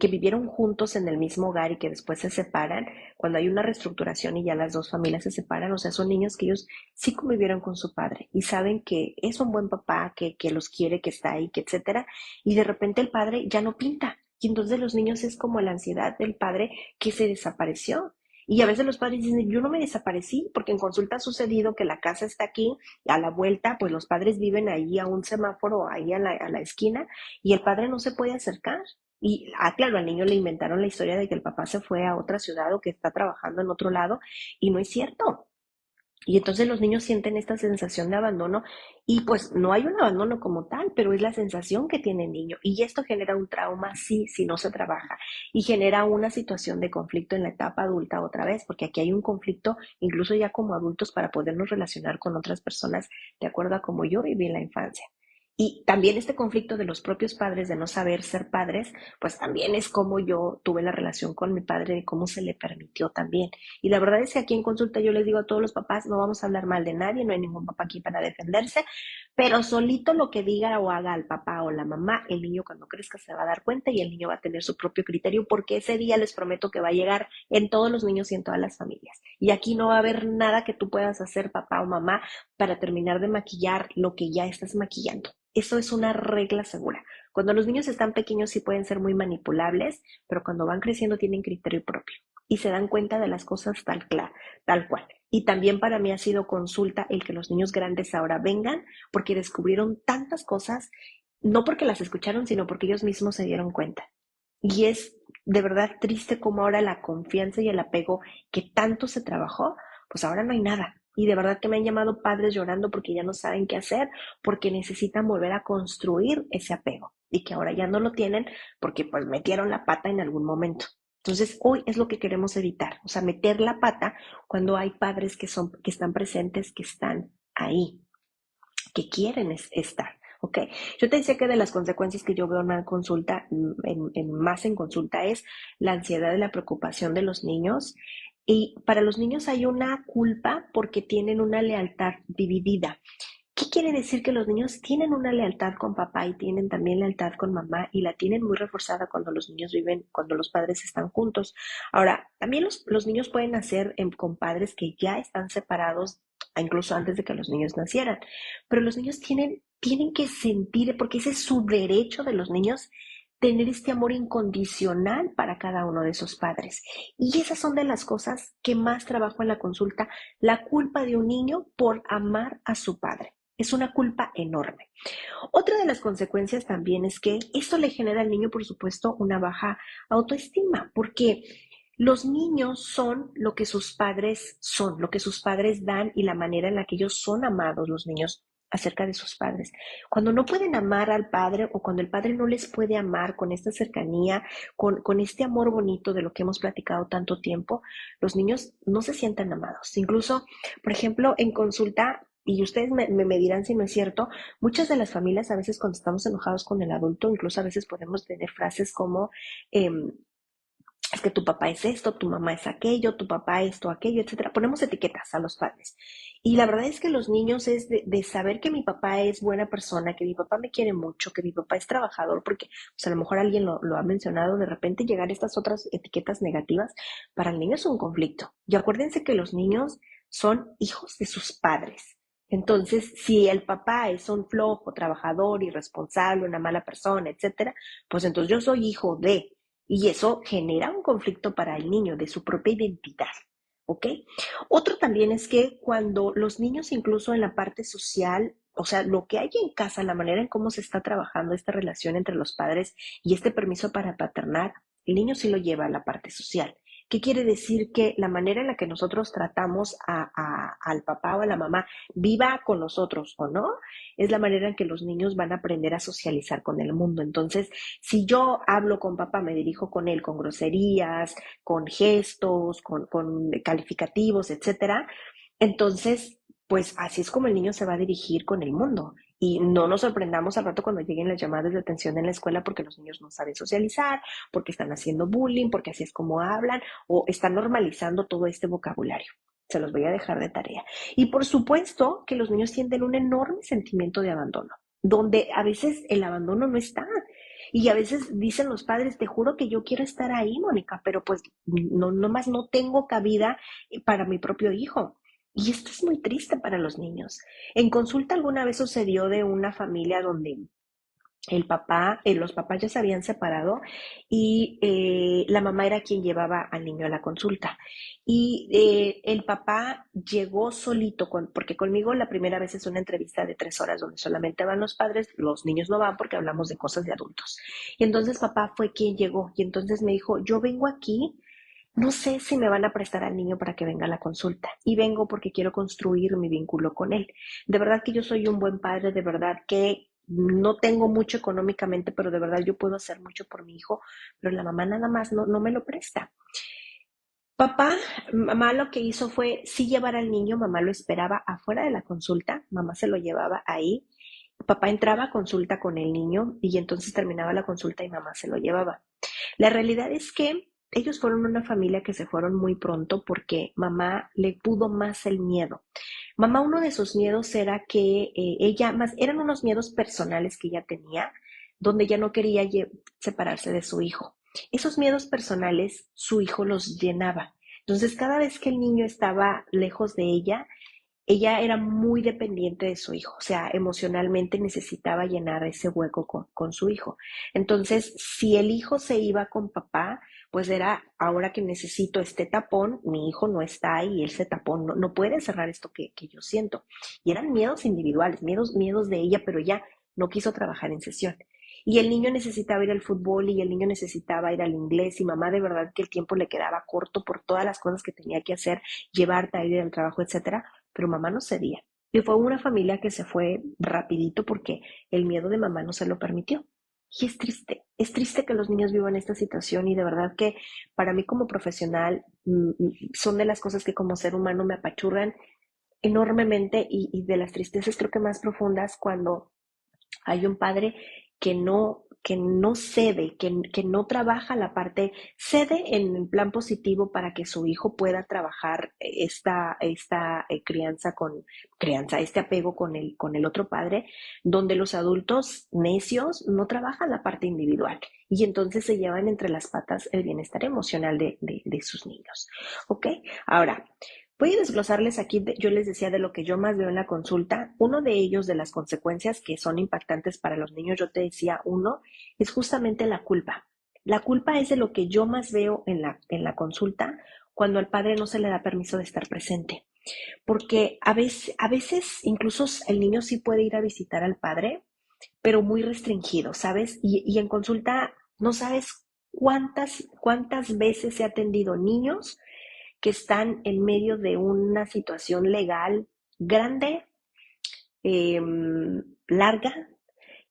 vivieron juntos en el mismo hogar y que después se separan, cuando hay una reestructuración y ya las dos familias se separan, o sea, son niños que ellos sí convivieron con su padre y saben que es un buen papá, que los quiere, que está ahí, que etcétera, y de repente el padre ya no pinta. Y entonces los niños es como la ansiedad del padre que se desapareció. Y a veces los padres dicen, yo no me desaparecí, porque en consulta ha sucedido que la casa está aquí, a la vuelta, pues los padres viven ahí a un semáforo, ahí a la esquina, y el padre no se puede acercar. Y, claro, al niño le inventaron la historia de que el papá se fue a otra ciudad o que está trabajando en otro lado, y no es cierto. Y entonces los niños sienten esta sensación de abandono, y pues no hay un abandono como tal, pero es la sensación que tiene el niño. Y esto genera un trauma, sí, si no se trabaja. Y genera una situación de conflicto en la etapa adulta otra vez, porque aquí hay un conflicto incluso ya como adultos para podernos relacionar con otras personas de acuerdo a cómo yo viví en la infancia. Y también este conflicto de los propios padres de no saber ser padres, pues también es como yo tuve la relación con mi padre, de cómo se le permitió también. Y la verdad es que aquí en consulta yo les digo a todos los papás, no vamos a hablar mal de nadie, no hay ningún papá aquí para defenderse, pero solito lo que diga o haga el papá o la mamá, el niño cuando crezca se va a dar cuenta y el niño va a tener su propio criterio, porque ese día les prometo que va a llegar en todos los niños y en todas las familias. Y aquí no va a haber nada que tú puedas hacer, papá o mamá, para terminar de maquillar lo que ya estás maquillando. Eso es una regla segura. Cuando los niños están pequeños sí pueden ser muy manipulables, pero cuando van creciendo tienen criterio propio y se dan cuenta de las cosas tal cual. Y también para mí ha sido consulta el que los niños grandes ahora vengan, porque descubrieron tantas cosas, no porque las escucharon, sino porque ellos mismos se dieron cuenta. Y es de verdad triste como ahora la confianza y el apego que tanto se trabajó, pues ahora no hay nada. Y de verdad que me han llamado padres llorando porque ya no saben qué hacer, porque necesitan volver a construir ese apego y que ahora ya no lo tienen porque pues metieron la pata en algún momento. Entonces, hoy es lo que queremos evitar, o sea, meter la pata cuando hay padres que están presentes, que están ahí, que quieren estar. ¿Ok? Yo te decía que de las consecuencias que yo veo en una consulta, más en consulta, es la ansiedad y la preocupación de los niños. Y para los niños hay una culpa porque tienen una lealtad dividida. ¿Qué quiere decir? Que los niños tienen una lealtad con papá y tienen también lealtad con mamá, y la tienen muy reforzada cuando los niños viven, cuando los padres están juntos. Ahora, también los niños pueden nacer con padres que ya están separados, incluso antes de que los niños nacieran, pero los niños tienen que sentir, porque ese es su derecho de los niños, tener este amor incondicional para cada uno de esos padres. Y esas son de las cosas que más trabajo en la consulta, la culpa de un niño por amar a su padre. Es una culpa enorme. Otra de las consecuencias también es que esto le genera al niño, por supuesto, una baja autoestima, porque Los niños son lo que sus padres son, lo que sus padres dan y la manera en la que ellos son amados, los niños, acerca de sus padres. Cuando no pueden amar al padre o cuando el padre no les puede amar con esta cercanía, con este amor bonito de lo que hemos platicado tanto tiempo, los niños no se sienten amados. Incluso, por ejemplo, en consulta, y ustedes me dirán si no es cierto, muchas de las familias a veces cuando estamos enojados con el adulto, incluso a veces podemos tener frases como... es que tu papá es esto, tu mamá es aquello, tu papá esto, aquello, etcétera. Ponemos etiquetas a los padres. Y la verdad es que los niños es de saber que mi papá es buena persona, que mi papá me quiere mucho, que mi papá es trabajador, porque pues, a lo mejor alguien lo ha mencionado, de repente llegar a estas otras etiquetas negativas, para el niño es un conflicto. Y acuérdense que los niños son hijos de sus padres. Entonces, si el papá es un flojo, trabajador, irresponsable, una mala persona, etcétera, pues entonces yo soy hijo de, y eso genera un conflicto para el niño de su propia identidad. ¿Ok? Otro también es que cuando los niños, incluso en la parte social, o sea, lo que hay en casa, la manera en cómo se está trabajando esta relación entre los padres y este permiso para paternar, el niño sí lo lleva a la parte social. ¿Qué quiere decir? Que la manera en la que nosotros tratamos al papá o a la mamá, viva con nosotros o no, es la manera en que los niños van a aprender a socializar con el mundo. Entonces, si yo hablo con papá, me dirijo con él con groserías, con gestos, con calificativos, etcétera, entonces, pues así es como el niño se va a dirigir con el mundo. Y no nos sorprendamos al rato cuando lleguen las llamadas de atención en la escuela porque los niños no saben socializar, porque están haciendo bullying, porque así es como hablan o están normalizando todo este vocabulario. Se los voy a dejar de tarea. Y por supuesto que los niños sienten un enorme sentimiento de abandono, donde a veces el abandono no está. Y a veces dicen los padres, te juro que yo quiero estar ahí, Mónica, pero pues no más no tengo cabida para mi propio hijo. Y esto es muy triste para los niños. En consulta alguna vez sucedió de una familia donde los papás ya se habían separado y la mamá era quien llevaba al niño a la consulta. Y el papá llegó solito, porque conmigo la primera vez es una entrevista de 3 horas donde solamente van los padres, los niños no van porque hablamos de cosas de adultos. Y entonces papá fue quien llegó y entonces me dijo, yo vengo aquí. No sé si me van a prestar al niño para que venga a la consulta y vengo porque quiero construir mi vínculo con él. De verdad que yo soy un buen padre, de verdad que no tengo mucho económicamente, pero de verdad yo puedo hacer mucho por mi hijo, pero la mamá nada más no me lo presta. Papá, mamá lo que hizo fue sí llevar al niño, mamá lo esperaba afuera de la consulta, mamá se lo llevaba ahí, papá entraba a consulta con el niño y entonces terminaba la consulta y mamá se lo llevaba. La realidad es que ellos fueron una familia que se fueron muy pronto porque mamá le pudo más el miedo. Mamá, uno de sus miedos era que eran unos miedos personales que ella tenía, donde ella no quería separarse de su hijo. Esos miedos personales, su hijo los llenaba. Entonces, cada vez que el niño estaba lejos de ella era muy dependiente de su hijo, o sea, emocionalmente necesitaba llenar ese hueco con su hijo. Entonces, si el hijo se iba con papá, pues era, ahora que necesito este tapón, mi hijo no está ahí, ese tapón no puede cerrar esto que yo siento. Y eran miedos individuales, miedos de ella, pero ella no quiso trabajar en sesión. Y el niño necesitaba ir al fútbol y el niño necesitaba ir al inglés y mamá de verdad que el tiempo le quedaba corto por todas las cosas que tenía que hacer, llevar, a ir al trabajo, etcétera, pero mamá no cedía. Y fue una familia que se fue rapidito porque el miedo de mamá no se lo permitió. Y es triste que los niños vivan esta situación y de verdad que para mí como profesional son de las cosas que como ser humano me apachurran enormemente y de las tristezas creo que más profundas cuando hay un padre que no cede, que no trabaja la parte, cede en el plan positivo para que su hijo pueda trabajar esta crianza, este apego con el otro padre, donde los adultos necios no trabajan la parte individual y entonces se llevan entre las patas el bienestar emocional de sus niños. ¿Ok? Ahora, voy a desglosarles aquí, yo les decía de lo que yo más veo en la consulta. Uno de ellos, de las consecuencias que son impactantes para los niños, yo te decía, uno, es justamente la culpa. La culpa es de lo que yo más veo en la consulta cuando al padre no se le da permiso de estar presente. Porque a veces incluso el niño sí puede ir a visitar al padre, pero muy restringido, ¿sabes? Y en consulta no sabes ¿Cuántas veces he atendido niños que están en medio de una situación legal grande, larga,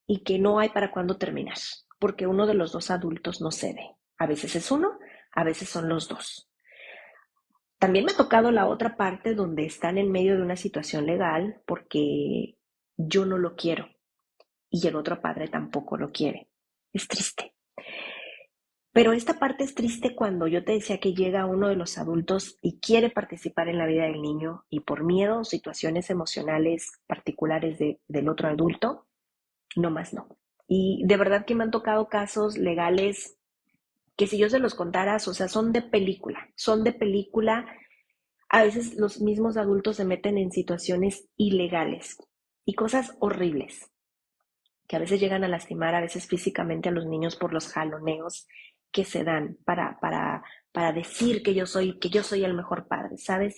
y que no hay para cuándo terminar, porque uno de los dos adultos no cede? A veces es uno, a veces son los dos. También me ha tocado la otra parte donde están en medio de una situación legal porque yo no lo quiero y el otro padre tampoco lo quiere. Es triste. Pero esta parte es triste cuando yo te decía que llega uno de los adultos y quiere participar en la vida del niño y por miedo o situaciones emocionales particulares del otro adulto, no más no. Y de verdad que me han tocado casos legales que si yo se los contaras, o sea, son de película. A veces los mismos adultos se meten en situaciones ilegales y cosas horribles que a veces llegan a lastimar, a veces físicamente a los niños por los jaloneos que se dan para decir que yo soy el mejor padre, ¿sabes?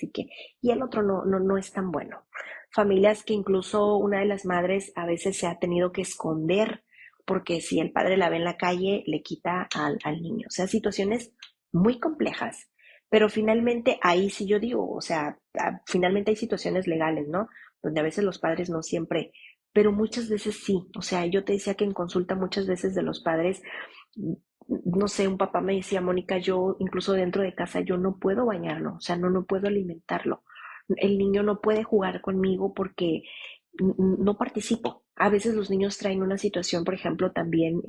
Y el otro no es tan bueno. Familias que incluso una de las madres a veces se ha tenido que esconder porque si el padre la ve en la calle, le quita al niño. O sea, situaciones muy complejas. Pero finalmente ahí sí yo digo, o sea, finalmente hay situaciones legales, ¿no? Donde a veces los padres no siempre, pero muchas veces sí. O sea, yo te decía que en consulta muchas veces de los padres, no sé, un papá me decía, Mónica, yo incluso dentro de casa yo no puedo bañarlo, o sea, no puedo alimentarlo. El niño no puede jugar conmigo porque no participo. A veces los niños traen una situación, por ejemplo, también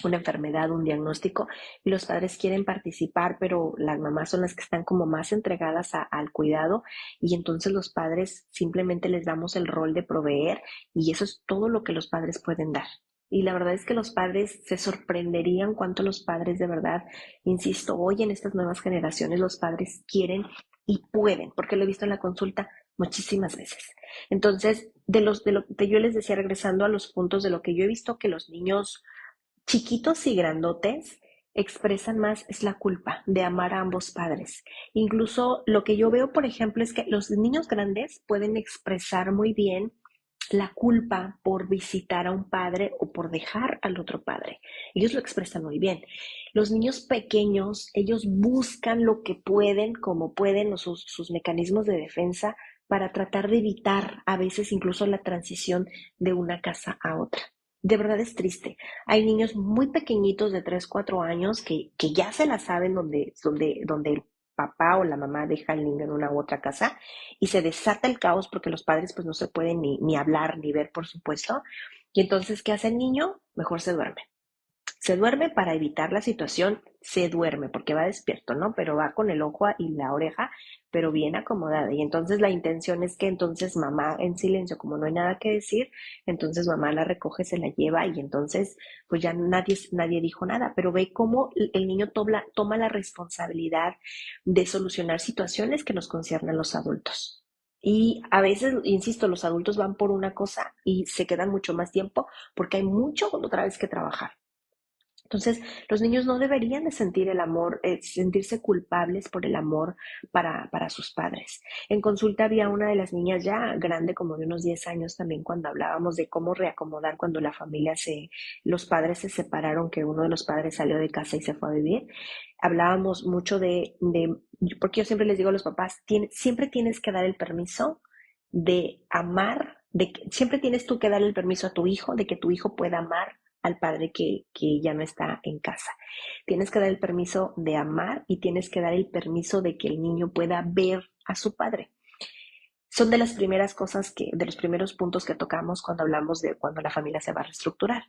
una enfermedad, un diagnóstico, y los padres quieren participar, pero las mamás son las que están como más entregadas al cuidado, y entonces los padres simplemente les damos el rol de proveer, y eso es todo lo que los padres pueden dar. Y la verdad es que los padres se sorprenderían cuánto los padres de verdad, insisto, hoy en estas nuevas generaciones los padres quieren y pueden, porque lo he visto en la consulta muchísimas veces. Entonces, de lo que yo les decía, regresando a los puntos de lo que yo he visto que los niños chiquitos y grandotes expresan más es la culpa de amar a ambos padres. Incluso lo que yo veo, por ejemplo, es que los niños grandes pueden expresar muy bien la culpa por visitar a un padre o por dejar al otro padre. Ellos lo expresan muy bien. Los niños pequeños, ellos buscan lo que pueden, como pueden, o sus mecanismos de defensa para tratar de evitar a veces incluso la transición de una casa a otra. De verdad es triste. Hay niños muy pequeñitos de 3 4 años que ya se la saben donde el papá o la mamá deja al niño en una u otra casa y se desata el caos porque los padres pues no se pueden ni hablar ni ver, por supuesto. Y entonces, ¿qué hace el niño? Mejor se duerme. Se duerme para evitar la situación, se duerme porque va despierto, ¿no? Pero va con el ojo y la oreja, pero bien acomodada. Y entonces la intención es que entonces mamá en silencio, como no hay nada que decir, entonces mamá la recoge, se la lleva y entonces pues ya nadie dijo nada. Pero ve cómo el niño toma la responsabilidad de solucionar situaciones que nos conciernen a los adultos. Y a veces, insisto, los adultos van por una cosa y se quedan mucho más tiempo porque hay mucho otra vez que trabajar. Entonces, los niños no deberían de sentir el amor, sentirse culpables por el amor para sus padres. En consulta había una de las niñas ya grande, como de unos 10 años también, cuando hablábamos de cómo reacomodar cuando los padres se separaron, que uno de los padres salió de casa y se fue a vivir. Hablábamos mucho porque yo siempre les digo a los papás, siempre tienes que dar el permiso de amar, siempre tienes tú que dar el permiso a tu hijo de que tu hijo pueda amar al padre que ya no está en casa. Tienes que dar el permiso de amar y tienes que dar el permiso de que el niño pueda ver a su padre. Son de las primeras cosas de los primeros puntos que tocamos cuando hablamos de cuando la familia se va a reestructurar.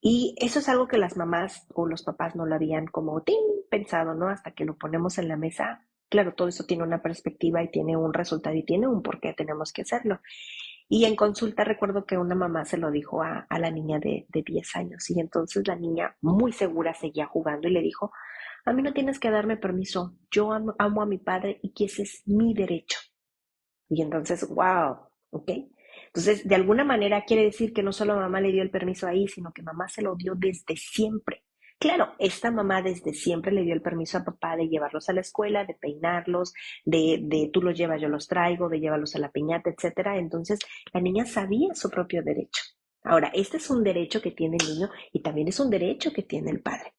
Y eso es algo que las mamás o los papás no lo habían como pensado, ¿no? Hasta que lo ponemos en la mesa. Claro, todo eso tiene una perspectiva y tiene un resultado y tiene un por qué tenemos que hacerlo. Y en consulta recuerdo que una mamá se lo dijo a la niña de 10 años y entonces la niña muy segura seguía jugando y le dijo, a mí no tienes que darme permiso, yo amo a mi padre y que ese es mi derecho. Y entonces, wow, ¿ok? Entonces, de alguna manera quiere decir que no solo mamá le dio el permiso ahí, sino que mamá se lo dio desde siempre. Claro, esta mamá desde siempre le dio el permiso a papá de llevarlos a la escuela, de peinarlos, de tú los llevas, yo los traigo, de llevarlos a la piñata, etcétera. Entonces, la niña sabía su propio derecho. Ahora, este es un derecho que tiene el niño y también es un derecho que tiene el padre.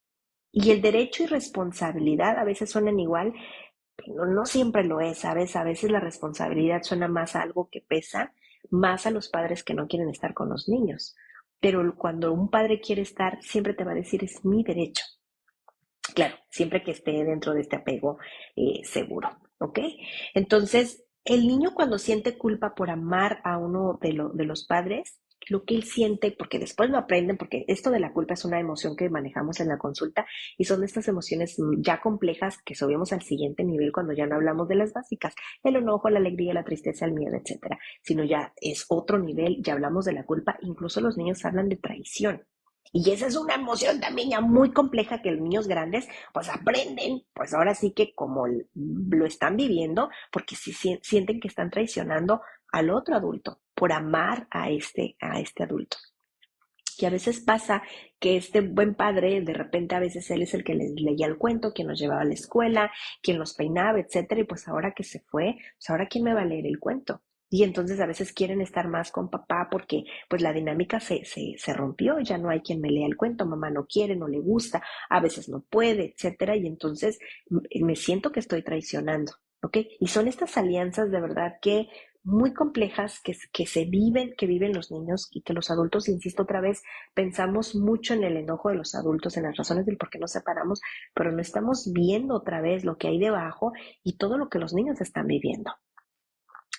Y el derecho y responsabilidad a veces suenan igual, pero no siempre lo es, ¿sabes? A veces la responsabilidad suena más a algo que pesa, más a los padres que no quieren estar con los niños. Pero cuando un padre quiere estar, siempre te va a decir, es mi derecho. Claro, siempre que esté dentro de este apego seguro, ¿ok? Entonces, el niño cuando siente culpa por amar a uno de los padres, lo que él siente, porque después lo aprenden, porque esto de la culpa es una emoción que manejamos en la consulta y son estas emociones ya complejas que subimos al siguiente nivel cuando ya no hablamos de las básicas, el enojo, la alegría, la tristeza, el miedo, etcétera, sino ya es otro nivel, ya hablamos de la culpa, incluso los niños hablan de traición. Y esa es una emoción también ya muy compleja que los niños grandes pues aprenden, pues ahora sí que como lo están viviendo, porque si sienten que están traicionando al otro adulto por amar a este adulto. Y a veces pasa que este buen padre, de repente a veces él es el que les leía el cuento, quien nos llevaba a la escuela, quien los peinaba, etcétera, y pues ahora que se fue, pues ahora quién me va a leer el cuento. Y entonces a veces quieren estar más con papá porque pues la dinámica se rompió, ya no hay quien me lea el cuento, mamá no quiere, no le gusta, a veces no puede, etcétera, y entonces me siento que estoy traicionando, ¿ok? Y son estas alianzas de verdad que muy complejas que se viven, que viven los niños y que los adultos, insisto otra vez, pensamos mucho en el enojo de los adultos, en las razones del por qué nos separamos, pero no estamos viendo otra vez lo que hay debajo y todo lo que los niños están viviendo.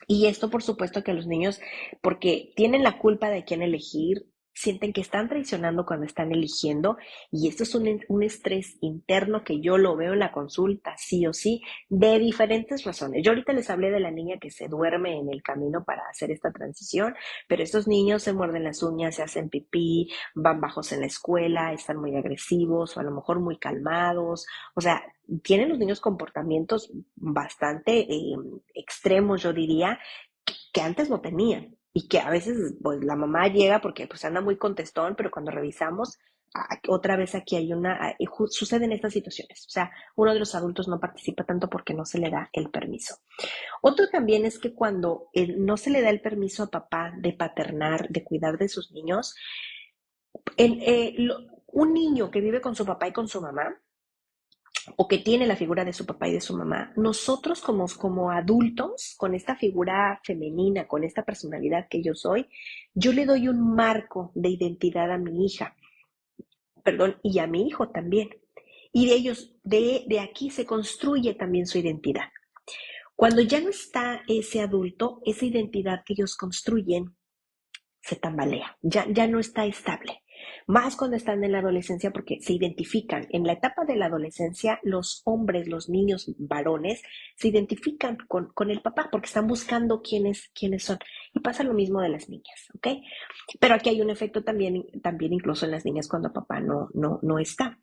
Y esto, por supuesto, que los niños, porque tienen la culpa de quién elegir, sienten que están traicionando cuando están eligiendo, y esto es un estrés interno que yo lo veo en la consulta, sí o sí, de diferentes razones. Yo ahorita les hablé de la niña que se duerme en el camino para hacer esta transición, pero estos niños se muerden las uñas, se hacen pipí, van bajos en la escuela, están muy agresivos o a lo mejor muy calmados, o sea, tienen los niños comportamientos bastante extremos, yo diría, que antes no tenían y que a veces pues la mamá llega porque pues anda muy contestón, pero cuando revisamos otra vez aquí hay suceden estas situaciones, o sea, uno de los adultos no participa tanto porque no se le da el permiso. Otro también es que cuando no se le da el permiso a papá de paternar, de cuidar de sus niños, un niño que vive con su papá y con su mamá, o que tiene la figura de su papá y de su mamá, nosotros como adultos, con esta figura femenina, con esta personalidad que yo soy, yo le doy un marco de identidad a mi hija, perdón, y a mi hijo también. Y de ellos, de aquí se construye también su identidad. Cuando ya no está ese adulto, esa identidad que ellos construyen se tambalea, ya no está estable. Más cuando están en la adolescencia porque se identifican. En la etapa de la adolescencia, los hombres, los niños varones, se identifican con el papá porque están buscando quiénes son. Y pasa lo mismo de las niñas, ¿ok? Pero aquí hay un efecto también incluso en las niñas cuando papá no está.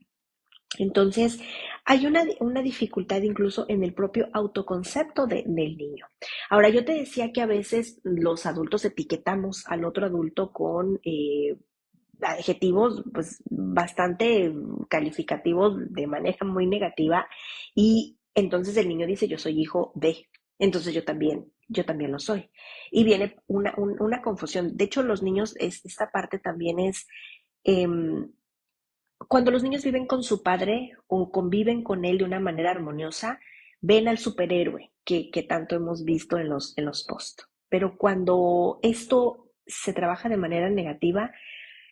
Entonces, hay una dificultad incluso en el propio autoconcepto del niño. Ahora, yo te decía que a veces los adultos etiquetamos al otro adulto con adjetivos pues bastante calificativos de manera muy negativa y entonces el niño dice yo soy hijo de, entonces yo también lo soy. Y viene una confusión. De hecho, los niños, esta parte también es... Eh, cuando los niños viven con su padre o conviven con él de una manera armoniosa, ven al superhéroe que tanto hemos visto en los posts. Pero cuando esto se trabaja de manera negativa,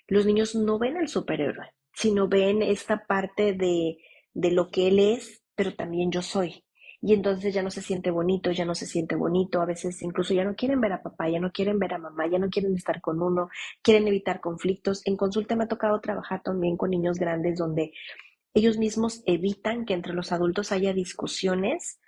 los niños no ven al superhéroe, sino ven esta parte de lo que él es, pero también yo soy. Y entonces ya no se siente bonito, ya no se siente bonito, a veces incluso ya no quieren ver a papá, ya no quieren ver a mamá, ya no quieren estar con uno, quieren evitar conflictos. En consulta me ha tocado trabajar también con niños grandes donde ellos mismos evitan que entre los adultos haya discusiones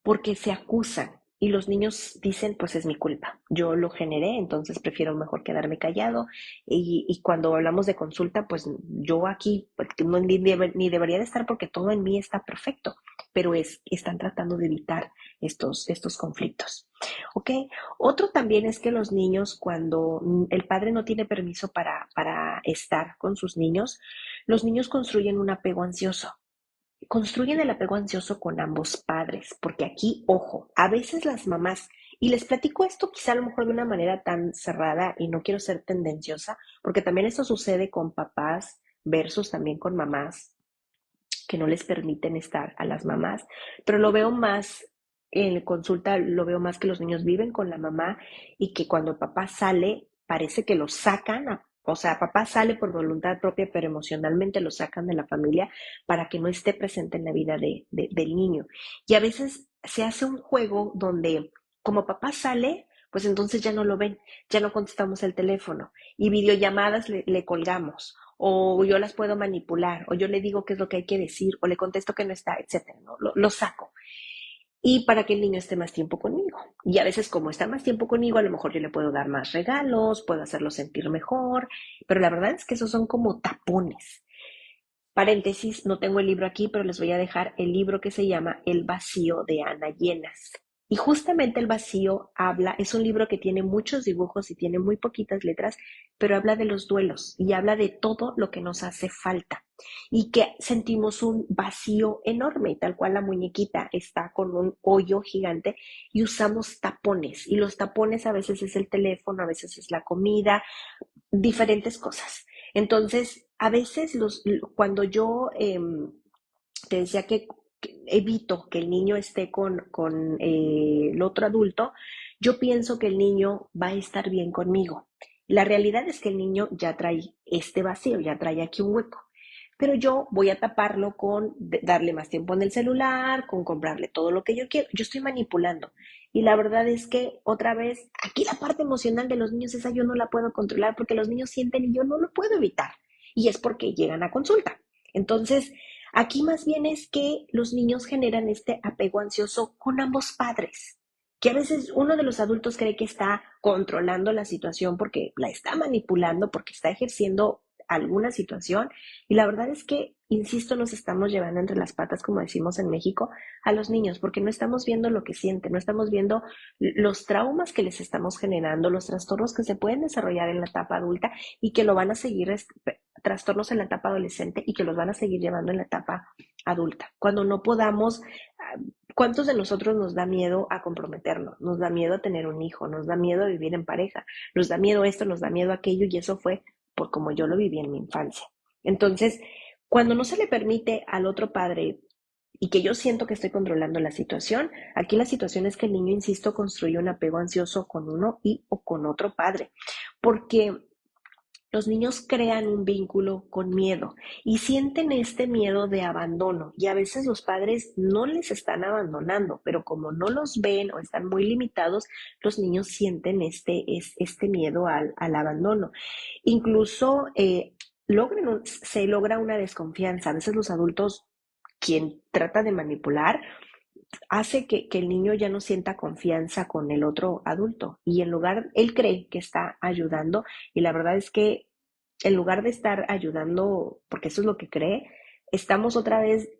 porque se acusan y los niños dicen, pues es mi culpa, yo lo generé, entonces prefiero mejor quedarme callado y cuando hablamos de consulta, pues yo aquí pues, no, ni debería de estar porque todo en mí está perfecto, pero están tratando de evitar estos conflictos. ¿Ok? Otro también es que los niños, cuando el padre no tiene permiso para estar con sus niños, los niños construyen un apego ansioso. Construyen el apego ansioso con ambos padres, porque aquí, ojo, a veces las mamás, y les platico esto quizá a lo mejor de una manera tan cerrada y no quiero ser tendenciosa, porque también esto sucede con papás versus también con mamás. que no les permiten estar a las mamás, pero lo veo más en consulta, lo veo más que los niños viven con la mamá y que cuando papá sale, parece que lo sacan, o sea, papá sale por voluntad propia, pero emocionalmente lo sacan de la familia para que no esté presente en la vida del niño. Y a veces se hace un juego donde como papá sale, pues entonces ya no lo ven, ya no contestamos el teléfono y videollamadas le colgamos o yo las puedo manipular, o yo le digo qué es lo que hay que decir, o le contesto que no está, etcétera, ¿no? Lo saco. Y para que el niño esté más tiempo conmigo. Y a veces, como está más tiempo conmigo, a lo mejor yo le puedo dar más regalos, puedo hacerlo sentir mejor, pero la verdad es que esos son como tapones. Paréntesis, no tengo el libro aquí, pero les voy a dejar el libro que se llama El vacío de Ana Llenas. Y justamente el vacío habla, es un libro que tiene muchos dibujos y tiene muy poquitas letras, pero habla de los duelos y habla de todo lo que nos hace falta y que sentimos un vacío enorme, tal cual la muñequita está con un hoyo gigante y usamos tapones y los tapones a veces es el teléfono, a veces es la comida, diferentes cosas. Entonces, a veces cuando yo te decía que evito que el niño esté con el otro adulto, yo pienso que el niño va a estar bien conmigo. La realidad es que el niño ya trae este vacío, ya trae aquí un hueco. Pero yo voy a taparlo con darle más tiempo en el celular, con comprarle todo lo que yo quiero. Yo estoy manipulando. Y la verdad es que, otra vez, aquí la parte emocional de los niños, esa yo no la puedo controlar porque los niños sienten y yo no lo puedo evitar. Y es porque llegan a consulta. Entonces, aquí más bien es que los niños generan este apego ansioso con ambos padres, que a veces uno de los adultos cree que está controlando la situación porque la está manipulando, porque está ejerciendo alguna situación y la verdad es que, insisto, nos estamos llevando entre las patas, como decimos en México, a los niños, porque no estamos viendo lo que sienten, no estamos viendo los traumas que les estamos generando, los trastornos que se pueden desarrollar en la etapa adulta y que lo van a seguir, trastornos en la etapa adolescente y que los van a seguir llevando en la etapa adulta. Cuando no podamos, ¿cuántos de nosotros nos da miedo a comprometernos? Nos da miedo a tener un hijo, nos da miedo a vivir en pareja, nos da miedo esto, nos da miedo aquello y eso fue por como yo lo viví en mi infancia. Entonces, cuando no se le permite al otro padre y que yo siento que estoy controlando la situación, aquí la situación es que el niño, insisto, construye un apego ansioso con uno y o con otro padre, porque los niños crean un vínculo con miedo y sienten este miedo de abandono y a veces los padres no les están abandonando, pero como no los ven o están muy limitados, los niños sienten este miedo al abandono. Incluso se logra una desconfianza. A veces los adultos, quien trata de manipular, hace que el niño ya no sienta confianza con el otro adulto y en lugar, él cree que está ayudando y la verdad es que en lugar de estar ayudando, porque eso es lo que cree, estamos otra vez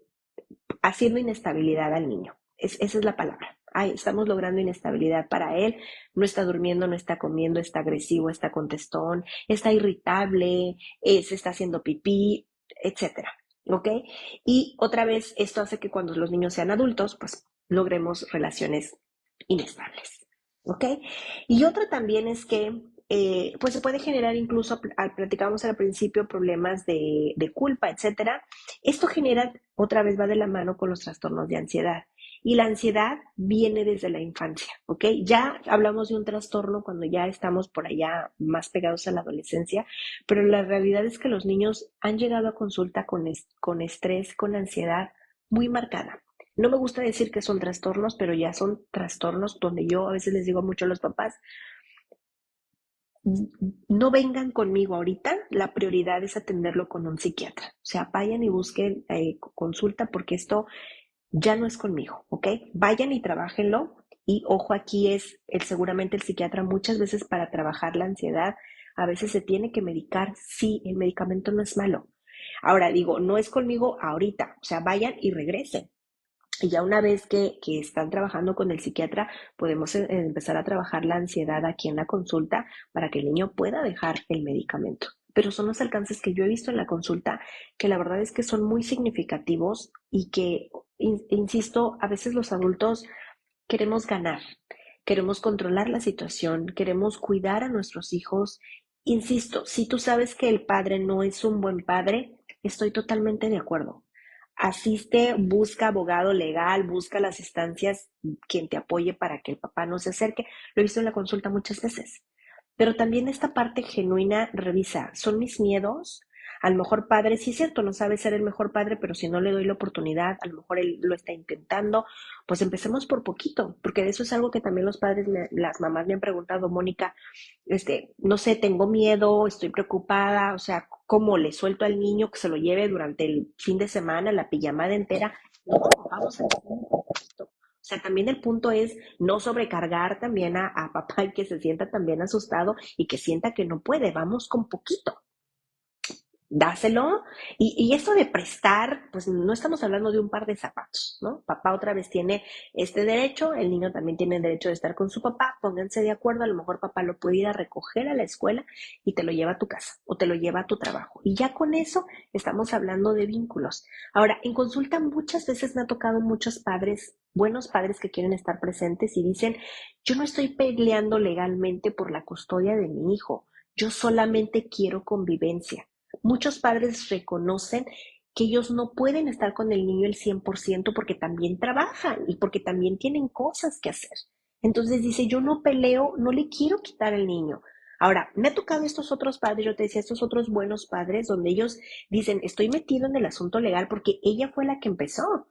haciendo inestabilidad al niño. Esa es la palabra. Ay, estamos logrando inestabilidad para él. No está durmiendo, no está comiendo, está agresivo, está contestón, está irritable, se está haciendo pipí, etcétera. ¿Ok? Y otra vez, esto hace que cuando los niños sean adultos, pues logremos relaciones inestables. ¿Ok? Y otra también es que pues se puede generar incluso, platicábamos al principio, problemas de culpa, etcétera. Esto genera, otra vez va de la mano con los trastornos de ansiedad. Y la ansiedad viene desde la infancia, ¿ok? Ya hablamos de un trastorno cuando ya estamos por allá más pegados a la adolescencia, pero la realidad es que los niños han llegado a consulta con estrés, con ansiedad muy marcada. No me gusta decir que son trastornos, pero ya son trastornos donde yo a veces les digo mucho a los papás, no vengan conmigo ahorita, la prioridad es atenderlo con un psiquiatra. O sea, vayan y busquen consulta porque esto ya no es conmigo, ¿ok? Vayan y trabájenlo. Y ojo, aquí es seguramente el psiquiatra muchas veces para trabajar la ansiedad, a veces se tiene que medicar. Sí, el medicamento no es malo. Ahora digo, no es conmigo ahorita, o sea, vayan y regresen. Y ya una vez que están trabajando con el psiquiatra, podemos empezar a trabajar la ansiedad aquí en la consulta para que el niño pueda dejar el medicamento. Pero son los alcances que yo he visto en la consulta que la verdad es que son muy significativos y que, insisto, a veces los adultos queremos ganar, queremos controlar la situación, queremos cuidar a nuestros hijos. Insisto, si tú sabes que el padre no es un buen padre, estoy totalmente de acuerdo. asiste, busca abogado legal, busca las instancias quien te apoye para que el papá no se acerque. Lo he visto en la consulta muchas veces. Pero también esta parte genuina, revisa, ¿son mis miedos? A lo mejor padre, sí es cierto, no sabe ser el mejor padre, pero si no le doy la oportunidad, a lo mejor él lo está intentando, pues empecemos por poquito, porque de eso es algo que también los padres, las mamás me han preguntado, Mónica, no sé, tengo miedo, estoy preocupada, o sea, ¿cómo le suelto al niño que se lo lleve durante el fin de semana, la pijamada entera? No, vamos a empezar un poquito. O sea, también el punto es no sobrecargar también a papá y que se sienta también asustado y que sienta que no puede. Vamos con poquito, dáselo. Y esto de prestar, pues no estamos hablando de un par de zapatos, ¿no? Papá otra vez tiene este derecho, el niño también tiene el derecho de estar con su papá, pónganse de acuerdo, a lo mejor papá lo puede ir a recoger a la escuela y te lo lleva a tu casa o te lo lleva a tu trabajo. Y ya con eso estamos hablando de vínculos. Ahora, en consulta muchas veces me ha tocado muchos padres, buenos padres que quieren estar presentes y dicen, yo no estoy peleando legalmente por la custodia de mi hijo, yo solamente quiero convivencia. Muchos padres reconocen que ellos no pueden estar con el niño el 100% porque también trabajan y porque también tienen cosas que hacer. Entonces dice, yo no peleo, no le quiero quitar al niño. Ahora, me ha tocado estos otros padres, yo te decía, estos otros buenos padres, donde ellos dicen, estoy metido en el asunto legal porque ella fue la que empezó.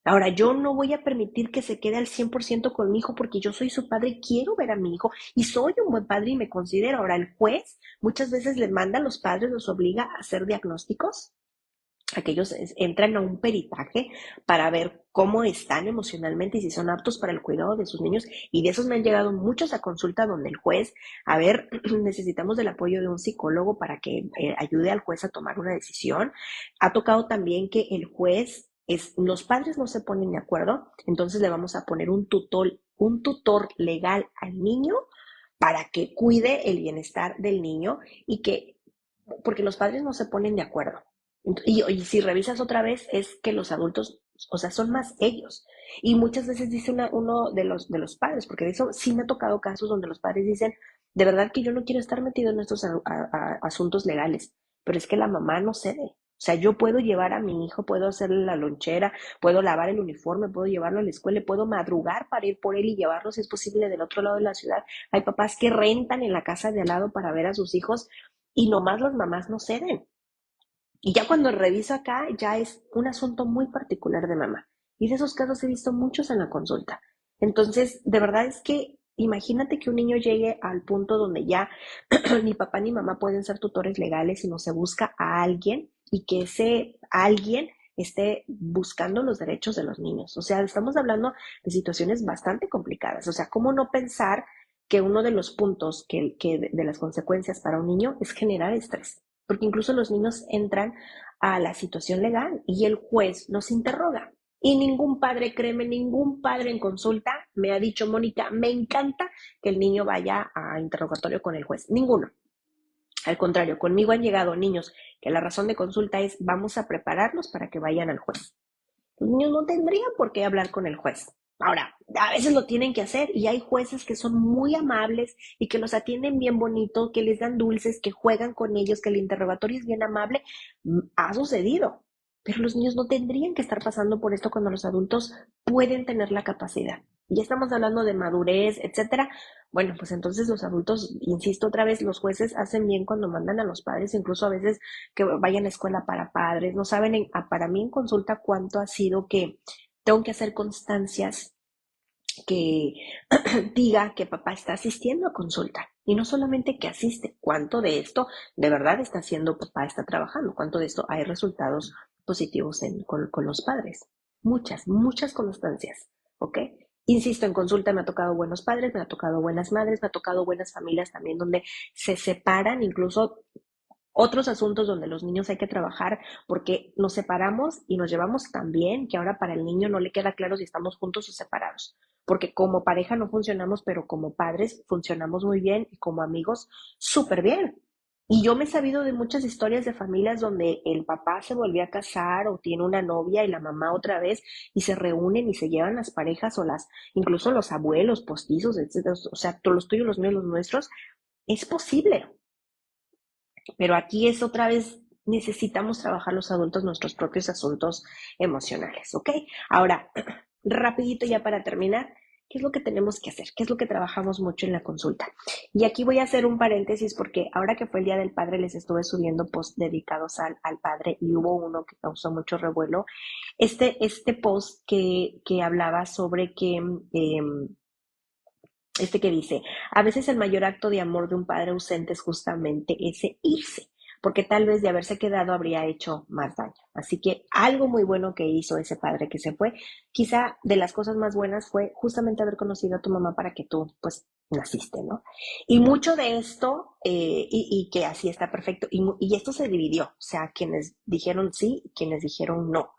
Ahora, yo no voy a permitir que se quede al 100% con mi hijo porque yo soy su padre, quiero ver a mi hijo y soy un buen padre y me considero. Ahora, el juez muchas veces les manda a los padres, los obliga a hacer diagnósticos, a que ellos entran a un peritaje para ver cómo están emocionalmente y si son aptos para el cuidado de sus niños. Y de esos me han llegado muchos a consulta donde el juez, a ver, necesitamos del apoyo de un psicólogo para que ayude al juez a tomar una decisión. Ha tocado también que el juez los padres no se ponen de acuerdo, entonces le vamos a poner un tutor legal al niño para que cuide el bienestar del niño y que, porque los padres no se ponen de acuerdo. Y si revisas otra vez, es que los adultos, o sea, son más ellos. Y muchas veces dice uno de los padres, porque de eso sí me ha tocado casos donde los padres dicen, de verdad que yo no quiero estar metido en estos asuntos legales, pero es que la mamá no cede. O sea, yo puedo llevar a mi hijo, puedo hacerle la lonchera, puedo lavar el uniforme, puedo llevarlo a la escuela, puedo madrugar para ir por él y llevarlo si es posible del otro lado de la ciudad. Hay papás que rentan en la casa de al lado para ver a sus hijos y nomás las mamás no ceden. Y ya cuando reviso acá, ya es un asunto muy particular de mamá. Y de esos casos he visto muchos en la consulta. Entonces, de verdad es que imagínate que un niño llegue al punto donde ya ni papá ni mamá pueden ser tutores legales, sino se busca a alguien y que ese alguien esté buscando los derechos de los niños. O sea, estamos hablando de situaciones bastante complicadas. O sea, ¿cómo no pensar que uno de los puntos que de las consecuencias para un niño es generar estrés? Porque incluso los niños entran a la situación legal y el juez los interroga. Y ningún padre, créeme, ningún padre en consulta me ha dicho, Mónica, me encanta que el niño vaya a interrogatorio con el juez. Ninguno. Al contrario, conmigo han llegado niños que la razón de consulta es vamos a prepararlos para que vayan al juez. Los niños no tendrían por qué hablar con el juez. Ahora, a veces lo tienen que hacer y hay jueces que son muy amables y que los atienden bien bonito, que les dan dulces, que juegan con ellos, que el interrogatorio es bien amable. Ha sucedido, pero los niños no tendrían que estar pasando por esto cuando los adultos pueden tener la capacidad. Ya estamos hablando de madurez, etcétera. Bueno, pues entonces los adultos, insisto otra vez, los jueces hacen bien cuando mandan a los padres, incluso a veces que vayan a escuela para padres. No saben, para mí en consulta cuánto ha sido que tengo que hacer constancias que diga que papá está asistiendo a consulta. Y no solamente que asiste, cuánto de esto de verdad está haciendo papá, está trabajando, cuánto de esto hay resultados positivos con los padres. Muchas, muchas constancias, ¿ok? Insisto, en consulta me ha tocado buenos padres, me ha tocado buenas madres, me ha tocado buenas familias también donde se separan, incluso otros asuntos donde los niños hay que trabajar porque nos separamos y nos llevamos tan bien que ahora para el niño no le queda claro si estamos juntos o separados. Porque como pareja no funcionamos, pero como padres funcionamos muy bien y como amigos súper bien. Y yo me he sabido de muchas historias de familias donde el papá se volvió a casar o tiene una novia y la mamá otra vez y se reúnen y se llevan las parejas o incluso los abuelos postizos, etcétera. O sea, todos los tuyos, los míos, los nuestros. Es posible. Pero aquí es otra vez necesitamos trabajar los adultos nuestros propios asuntos emocionales, ¿ok? Ahora, rapidito ya para terminar, ¿qué es lo que tenemos que hacer? ¿Qué es lo que trabajamos mucho en la consulta? Y aquí voy a hacer un paréntesis porque ahora que fue el Día del Padre les estuve subiendo posts dedicados al padre y hubo uno que causó mucho revuelo. Este post que hablaba sobre que que dice, a veces el mayor acto de amor de un padre ausente es justamente ese irse, porque tal vez de haberse quedado habría hecho más daño. Así que algo muy bueno que hizo ese padre que se fue, quizá de las cosas más buenas fue justamente haber conocido a tu mamá para que tú, pues, naciste, ¿no? Y mucho de esto, y que así está perfecto, y esto se dividió, o sea, quienes dijeron sí y quienes dijeron no.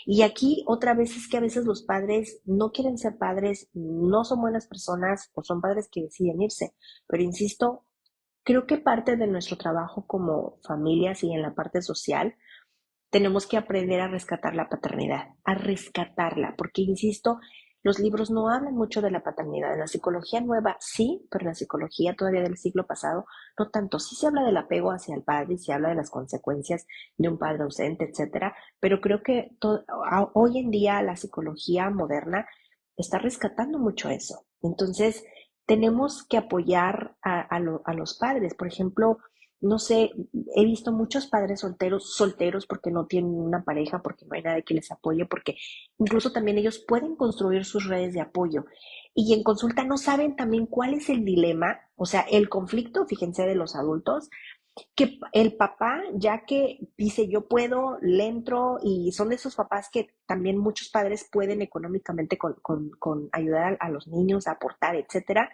Y aquí otra vez es que a veces los padres no quieren ser padres, no son buenas personas o son padres que deciden irse. Pero insisto, creo que parte de nuestro trabajo como familias y en la parte social tenemos que aprender a rescatar la paternidad, a rescatarla, porque insisto, los libros no hablan mucho de la paternidad. En la psicología nueva sí, pero en la psicología todavía del siglo pasado no tanto. Sí se habla del apego hacia el padre, se habla de las consecuencias de un padre ausente, etcétera, pero creo que hoy en día la psicología moderna está rescatando mucho eso. Entonces, tenemos que apoyar a los padres. Por ejemplo, no sé, he visto muchos padres solteros porque no tienen una pareja, porque no hay nadie que les apoye, porque incluso también ellos pueden construir sus redes de apoyo. Y en consulta no saben también cuál es el dilema, o sea, el conflicto, fíjense, de los adultos, que el papá, ya que dice yo puedo, le entro, y son de esos papás que también muchos padres pueden económicamente con ayudar a los niños, a aportar, etcétera,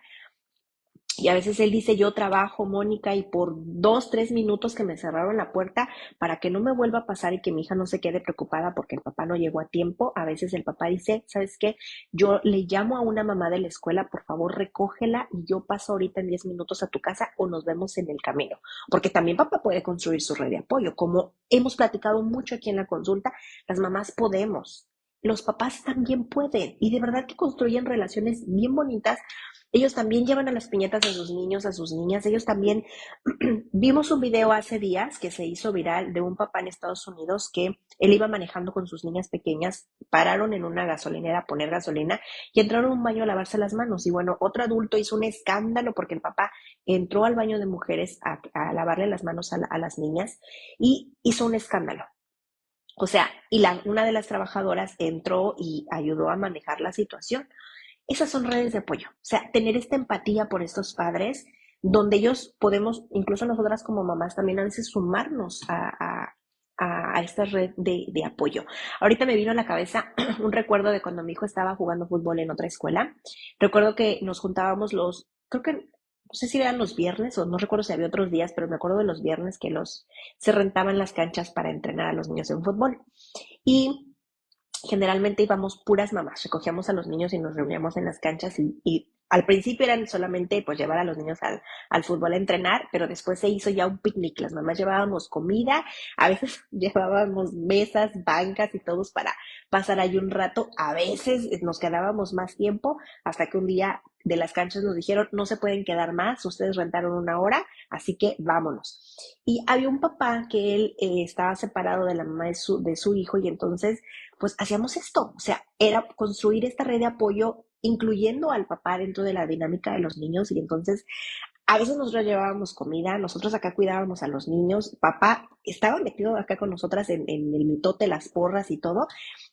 y a veces él dice, yo trabajo, Mónica, y por 2, 3 minutos que me cerraron la puerta para que no me vuelva a pasar y que mi hija no se quede preocupada porque el papá no llegó a tiempo, a veces el papá dice, ¿sabes qué? Yo le llamo a una mamá de la escuela, por favor recógela y yo paso ahorita en 10 minutos a tu casa o nos vemos en el camino. Porque también papá puede construir su red de apoyo. Como hemos platicado mucho aquí en la consulta, las mamás podemos. Los papás también pueden y de verdad que construyen relaciones bien bonitas. Ellos también llevan a las piñatas a sus niños, a sus niñas. Ellos también, vimos un video hace días que se hizo viral de un papá en Estados Unidos que él iba manejando con sus niñas pequeñas, pararon en una gasolinera a poner gasolina y entraron a un baño a lavarse las manos. Y bueno, otro adulto hizo un escándalo porque el papá entró al baño de mujeres a lavarle las manos a las niñas y hizo un escándalo. O sea, y una de las trabajadoras entró y ayudó a manejar la situación. Esas son redes de apoyo. O sea, tener esta empatía por estos padres, donde ellos podemos, incluso nosotras como mamás, también a veces sumarnos a esta red de apoyo. Ahorita me vino a la cabeza un recuerdo de cuando mi hijo estaba jugando fútbol en otra escuela. Recuerdo que nos juntábamos creo que, no sé si eran los viernes o no recuerdo si había otros días, pero me acuerdo de los viernes que se rentaban las canchas para entrenar a los niños en fútbol. Y generalmente íbamos puras mamás, recogíamos a los niños y nos reuníamos en las canchas y al principio eran solamente pues llevar a los niños al fútbol a entrenar, pero después se hizo ya un picnic, las mamás llevábamos comida, a veces llevábamos mesas, bancas y todos para pasar ahí un rato, a veces nos quedábamos más tiempo, hasta que un día de las canchas nos dijeron, no se pueden quedar más, ustedes rentaron 1 hora, así que vámonos. Y había un papá que él estaba separado de la mamá de su hijo y entonces pues hacíamos esto, o sea, era construir esta red de apoyo incluyendo al papá dentro de la dinámica de los niños y entonces a veces nosotros llevábamos comida, nosotros acá cuidábamos a los niños, papá estaba metido acá con nosotras en el mitote, las porras y todo,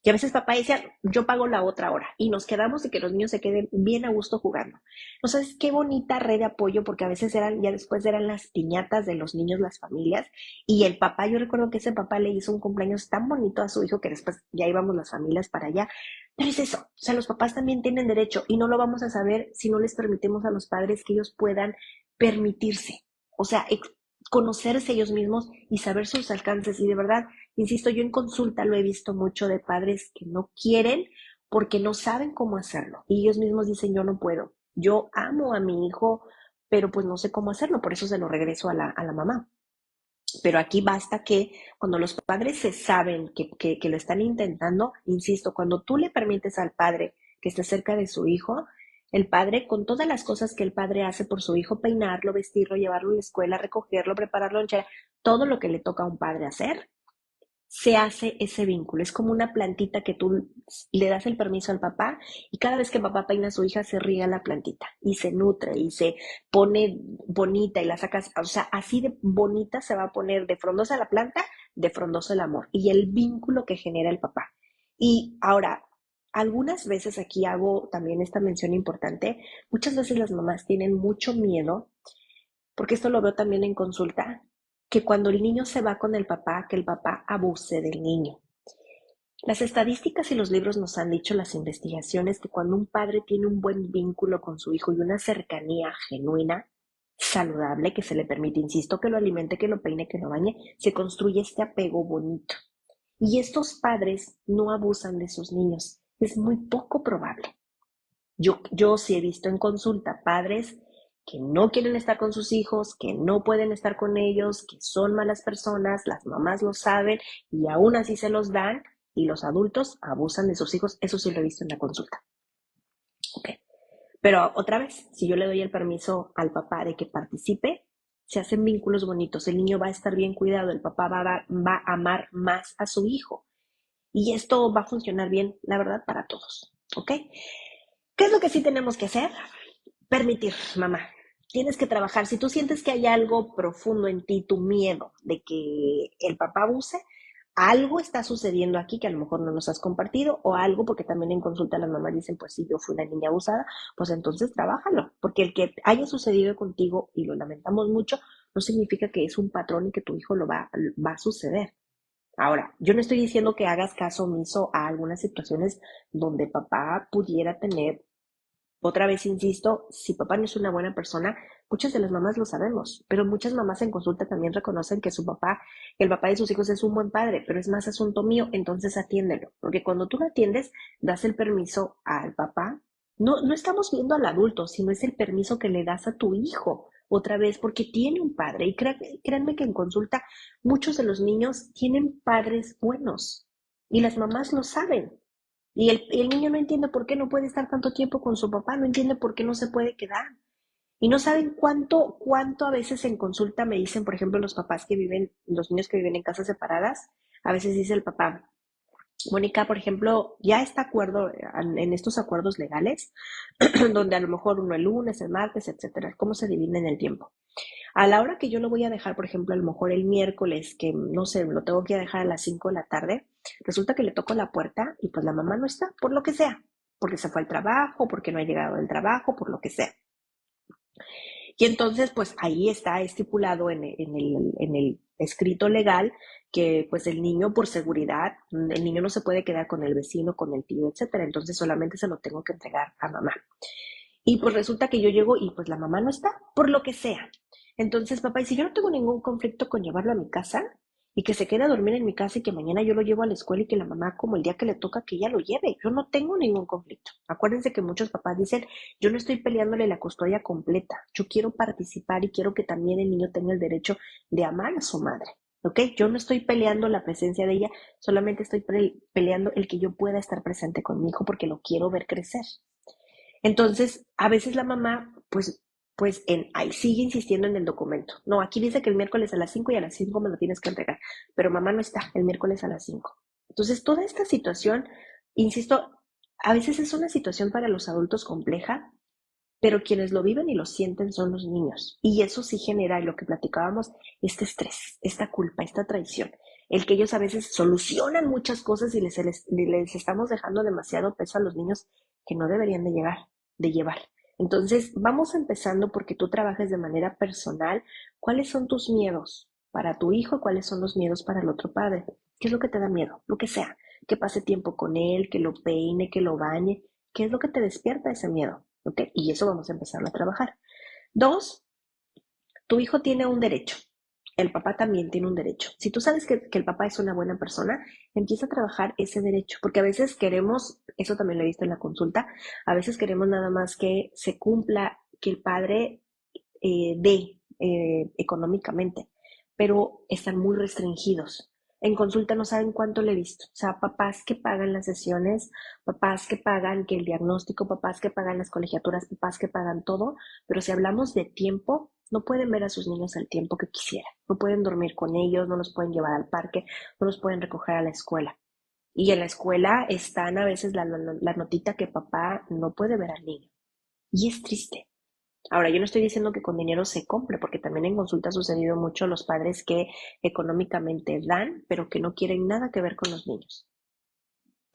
y a veces papá decía, yo pago la otra hora, y nos quedamos y que los niños se queden bien a gusto jugando. ¿No sabes qué bonita red de apoyo? Porque a veces ya después eran las piñatas de los niños, las familias, y el papá, yo recuerdo que ese papá le hizo un cumpleaños tan bonito a su hijo que después ya íbamos las familias para allá, pero es eso, o sea, los papás también tienen derecho, y no lo vamos a saber si no les permitimos a los padres que ellos puedan permitirse, o sea, conocerse ellos mismos y saber sus alcances. Y de verdad, insisto, yo en consulta lo he visto mucho de padres que no quieren porque no saben cómo hacerlo. Y ellos mismos dicen, yo no puedo. Yo amo a mi hijo, pero pues no sé cómo hacerlo, por eso se lo regreso a la mamá. Pero aquí basta que cuando los padres se saben que lo están intentando, insisto, cuando tú le permites al padre que esté cerca de su hijo, el padre, con todas las cosas que el padre hace por su hijo, peinarlo, vestirlo, llevarlo a la escuela, recogerlo, prepararlo, lonchera, todo lo que le toca a un padre hacer, se hace ese vínculo. Es como una plantita que tú le das el permiso al papá y cada vez que papá peina a su hija se riega la plantita y se nutre y se pone bonita y la sacas, o sea, así de bonita se va a poner de frondosa la planta, de frondoso el amor y el vínculo que genera el papá. Y ahora, algunas veces aquí hago también esta mención importante, muchas veces las mamás tienen mucho miedo porque esto lo veo también en consulta, que cuando el niño se va con el papá, que el papá abuse del niño. Las estadísticas y los libros nos han dicho, las investigaciones, que cuando un padre tiene un buen vínculo con su hijo y una cercanía genuina, saludable, que se le permite, insisto, que lo alimente, que lo peine, que lo bañe, se construye este apego bonito. Y estos padres no abusan de sus niños. Es muy poco probable. Yo sí he visto en consulta padres que no quieren estar con sus hijos, que no pueden estar con ellos, que son malas personas, las mamás lo saben y aún así se los dan y los adultos abusan de sus hijos. Eso sí lo he visto en la consulta. Okay. Pero otra vez, si yo le doy el permiso al papá de que participe, se hacen vínculos bonitos, el niño va a estar bien cuidado, el papá va a amar más a su hijo y esto va a funcionar bien, la verdad, para todos. ¿Ok? ¿Qué es lo que sí tenemos que hacer? Permitir, mamá. Tienes que trabajar. Si tú sientes que hay algo profundo en ti, tu miedo de que el papá abuse, algo está sucediendo aquí que a lo mejor no nos has compartido o algo, porque también en consulta las mamás dicen, pues si yo fui una niña abusada, pues entonces trabájalo, porque el que haya sucedido contigo y lo lamentamos mucho, no significa que es un patrón y que tu hijo va a suceder. Ahora, yo no estoy diciendo que hagas caso omiso a algunas situaciones donde papá pudiera tener. Otra vez insisto, si papá no es una buena persona, muchas de las mamás lo sabemos, pero muchas mamás en consulta también reconocen que su papá, que el papá de sus hijos es un buen padre, pero es más asunto mío, entonces atiéndelo, porque cuando tú lo atiendes, das el permiso al papá. No estamos viendo al adulto, sino es el permiso que le das a tu hijo, otra vez, porque tiene un padre. Y créanme que en consulta muchos de los niños tienen padres buenos y las mamás lo saben. Y el niño no entiende por qué no puede estar tanto tiempo con su papá, no entiende por qué no se puede quedar. Y no saben cuánto a veces en consulta me dicen, por ejemplo, los papás que viven, los niños que viven en casas separadas, a veces dice el papá, Mónica, por ejemplo, ya está acuerdo en estos acuerdos legales, donde a lo mejor uno el lunes, el martes, etcétera, cómo se dividen el tiempo. A la hora que yo lo voy a dejar, por ejemplo, a lo mejor el miércoles, que no sé, lo tengo que dejar a las 5 de la tarde, resulta que le toco la puerta y pues la mamá no está, por lo que sea, porque se fue al trabajo, porque no ha llegado del trabajo, por lo que sea. Y entonces, pues ahí está estipulado en el escrito legal que pues el niño por seguridad, el niño no se puede quedar con el vecino, con el tío, etcétera, entonces solamente se lo tengo que entregar a mamá. Y pues resulta que yo llego y pues la mamá no está, por lo que sea. Entonces, papá, y si yo no tengo ningún conflicto con llevarlo a mi casa y que se quede a dormir en mi casa y que mañana yo lo llevo a la escuela y que la mamá, como el día que le toca, que ella lo lleve, yo no tengo ningún conflicto. Acuérdense que muchos papás dicen, yo no estoy peleándole la custodia completa, yo quiero participar y quiero que también el niño tenga el derecho de amar a su madre. ¿Ok? Yo no estoy peleando la presencia de ella, solamente estoy peleando el que yo pueda estar presente con mi hijo porque lo quiero ver crecer. Entonces, a veces la mamá, ahí sigue insistiendo en el documento. No, aquí dice que el miércoles a las 5 y a las 5 me lo tienes que entregar, pero mamá no está el miércoles a las 5. Entonces, toda esta situación, insisto, a veces es una situación para los adultos compleja, pero quienes lo viven y lo sienten son los niños. Y eso sí genera, y lo que platicábamos, este estrés, esta culpa, esta traición. El que ellos a veces solucionan muchas cosas y les estamos dejando demasiado peso a los niños que no deberían de llevar. Entonces, vamos empezando porque tú trabajes de manera personal. ¿Cuáles son tus miedos para tu hijo? ¿Cuáles son los miedos para el otro padre? ¿Qué es lo que te da miedo? Lo que sea. Que pase tiempo con él, que lo peine, que lo bañe. ¿Qué es lo que te despierta ese miedo? ¿Ok? Y eso vamos a empezar a trabajar. Dos, tu hijo tiene un derecho. El papá también tiene un derecho. Si tú sabes que el papá es una buena persona, empieza a trabajar ese derecho, porque a veces queremos, eso también lo he visto en la consulta, a veces queremos nada más que se cumpla, que el padre dé económicamente, pero están muy restringidos. En consulta no saben cuánto le he visto. O sea, papás que pagan las sesiones, papás que pagan que el diagnóstico, papás que pagan las colegiaturas, papás que pagan todo, pero si hablamos de tiempo, No pueden ver a sus niños al tiempo que quisieran. No pueden dormir con ellos, no los pueden llevar al parque, no los pueden recoger a la escuela. Y en la escuela están a veces la notita que papá no puede ver al niño. Y es triste. Ahora, yo no estoy diciendo que con dinero se compre, porque también en consulta ha sucedido mucho los padres que económicamente dan, pero que no quieren nada que ver con los niños.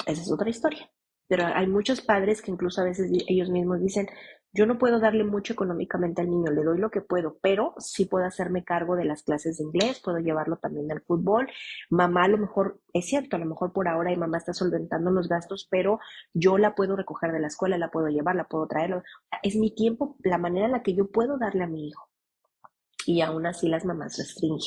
Esa es otra historia. Pero hay muchos padres que incluso a veces ellos mismos dicen, yo no puedo darle mucho económicamente al niño, le doy lo que puedo, pero sí puedo hacerme cargo de las clases de inglés, puedo llevarlo también al fútbol. Mamá a lo mejor, es cierto, a lo mejor por ahora y mamá está solventando los gastos, pero yo la puedo recoger de la escuela, la puedo llevar, la puedo traer. Es mi tiempo, la manera en la que yo puedo darle a mi hijo. Y aún así las mamás restringen.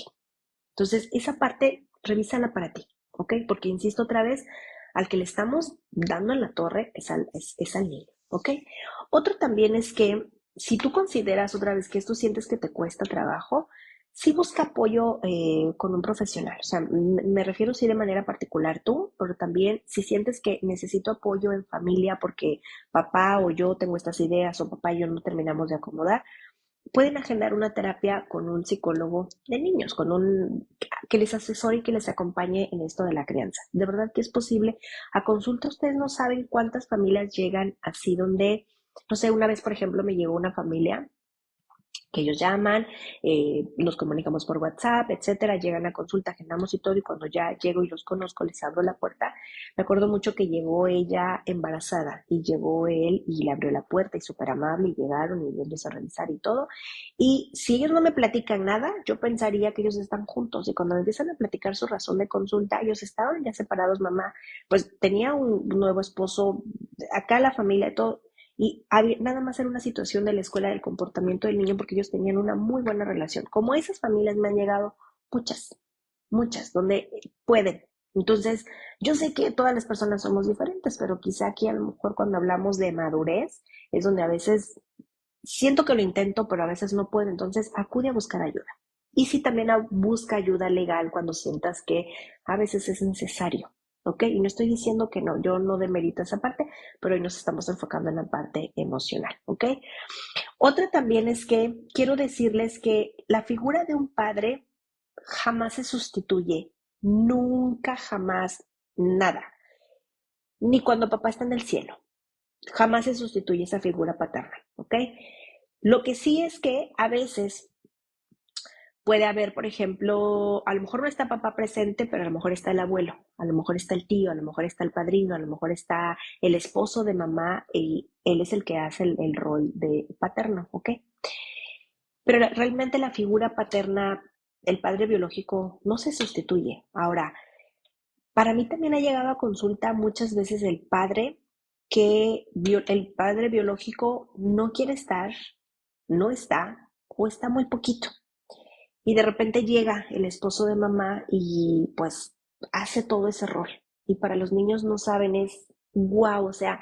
Entonces, esa parte, revísala para ti, ¿ok? Porque insisto otra vez, al que le estamos dando en la torre es al niño, ¿ok? Otro también es que si tú consideras otra vez que esto sientes que te cuesta trabajo, sí busca apoyo con un profesional. O sea, me refiero sí de manera particular tú, pero también si sientes que necesito apoyo en familia porque papá o yo tengo estas ideas o papá y yo no terminamos de acomodar, pueden agendar una terapia con un psicólogo de niños, con un que les asesore y que les acompañe en esto de la crianza. De verdad que es posible. A consulta ustedes no saben cuántas familias llegan así donde, no sé, una vez por ejemplo me llegó una familia que ellos llaman, nos comunicamos por WhatsApp, etcétera, llegan a consulta, agendamos y todo, y cuando ya llego y los conozco, les abro la puerta. Me acuerdo mucho que llegó ella embarazada y llegó él y le abrió la puerta y súper amable y llegaron y yo empecé a revisar y todo. Y si ellos no me platican nada, yo pensaría que ellos están juntos y cuando me empiezan a platicar su razón de consulta, ellos estaban ya separados, mamá, pues tenía un nuevo esposo, acá la familia, todo, y nada más era una situación de la escuela del comportamiento del niño porque ellos tenían una muy buena relación. Como esas familias me han llegado muchas, muchas, donde pueden. Entonces, yo sé que todas las personas somos diferentes, pero quizá aquí a lo mejor cuando hablamos de madurez es donde a veces siento que lo intento, pero a veces no puedo. Entonces, acude a buscar ayuda. Y si también busca ayuda legal cuando sientas que a veces es necesario. ¿Ok? Y no estoy diciendo que no, yo no demerito esa parte, pero hoy nos estamos enfocando en la parte emocional. ¿Ok? Otra también es que quiero decirles que la figura de un padre jamás se sustituye, nunca, jamás, nada. Ni cuando papá está en el cielo. Jamás se sustituye esa figura paterna. ¿Ok? Lo que sí es que a veces puede haber, por ejemplo, a lo mejor no está papá presente, pero a lo mejor está el abuelo, a lo mejor está el tío, a lo mejor está el padrino, a lo mejor está el esposo de mamá y él es el que hace el rol de paterno, ¿ok? Pero realmente la figura paterna, el padre biológico, no se sustituye. Ahora, para mí también ha llegado a consulta muchas veces el padre el padre biológico no quiere estar, no está o está muy poquito. Y de repente llega el esposo de mamá y pues hace todo ese rol. Y para los niños no saben, es wow, o sea,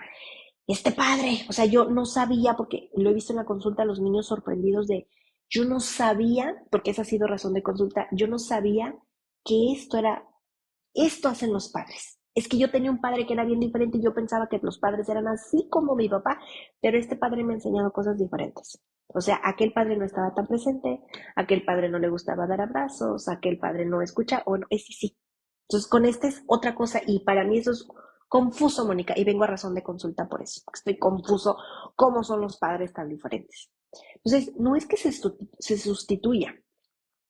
este padre, o sea, yo no sabía, porque lo he visto en la consulta, los niños sorprendidos de, yo no sabía, porque esa ha sido razón de consulta, yo no sabía que esto hacen los padres. Es que yo tenía un padre que era bien diferente y yo pensaba que los padres eran así como mi papá, pero este padre me ha enseñado cosas diferentes. O sea, aquel padre no estaba tan presente, aquel padre no le gustaba dar abrazos, aquel padre no escucha, o no, ese sí. Entonces, con este es otra cosa y para mí eso es confuso, Mónica, y vengo a razón de consulta por eso, porque estoy confuso cómo son los padres tan diferentes. Entonces, no es que se sustituya,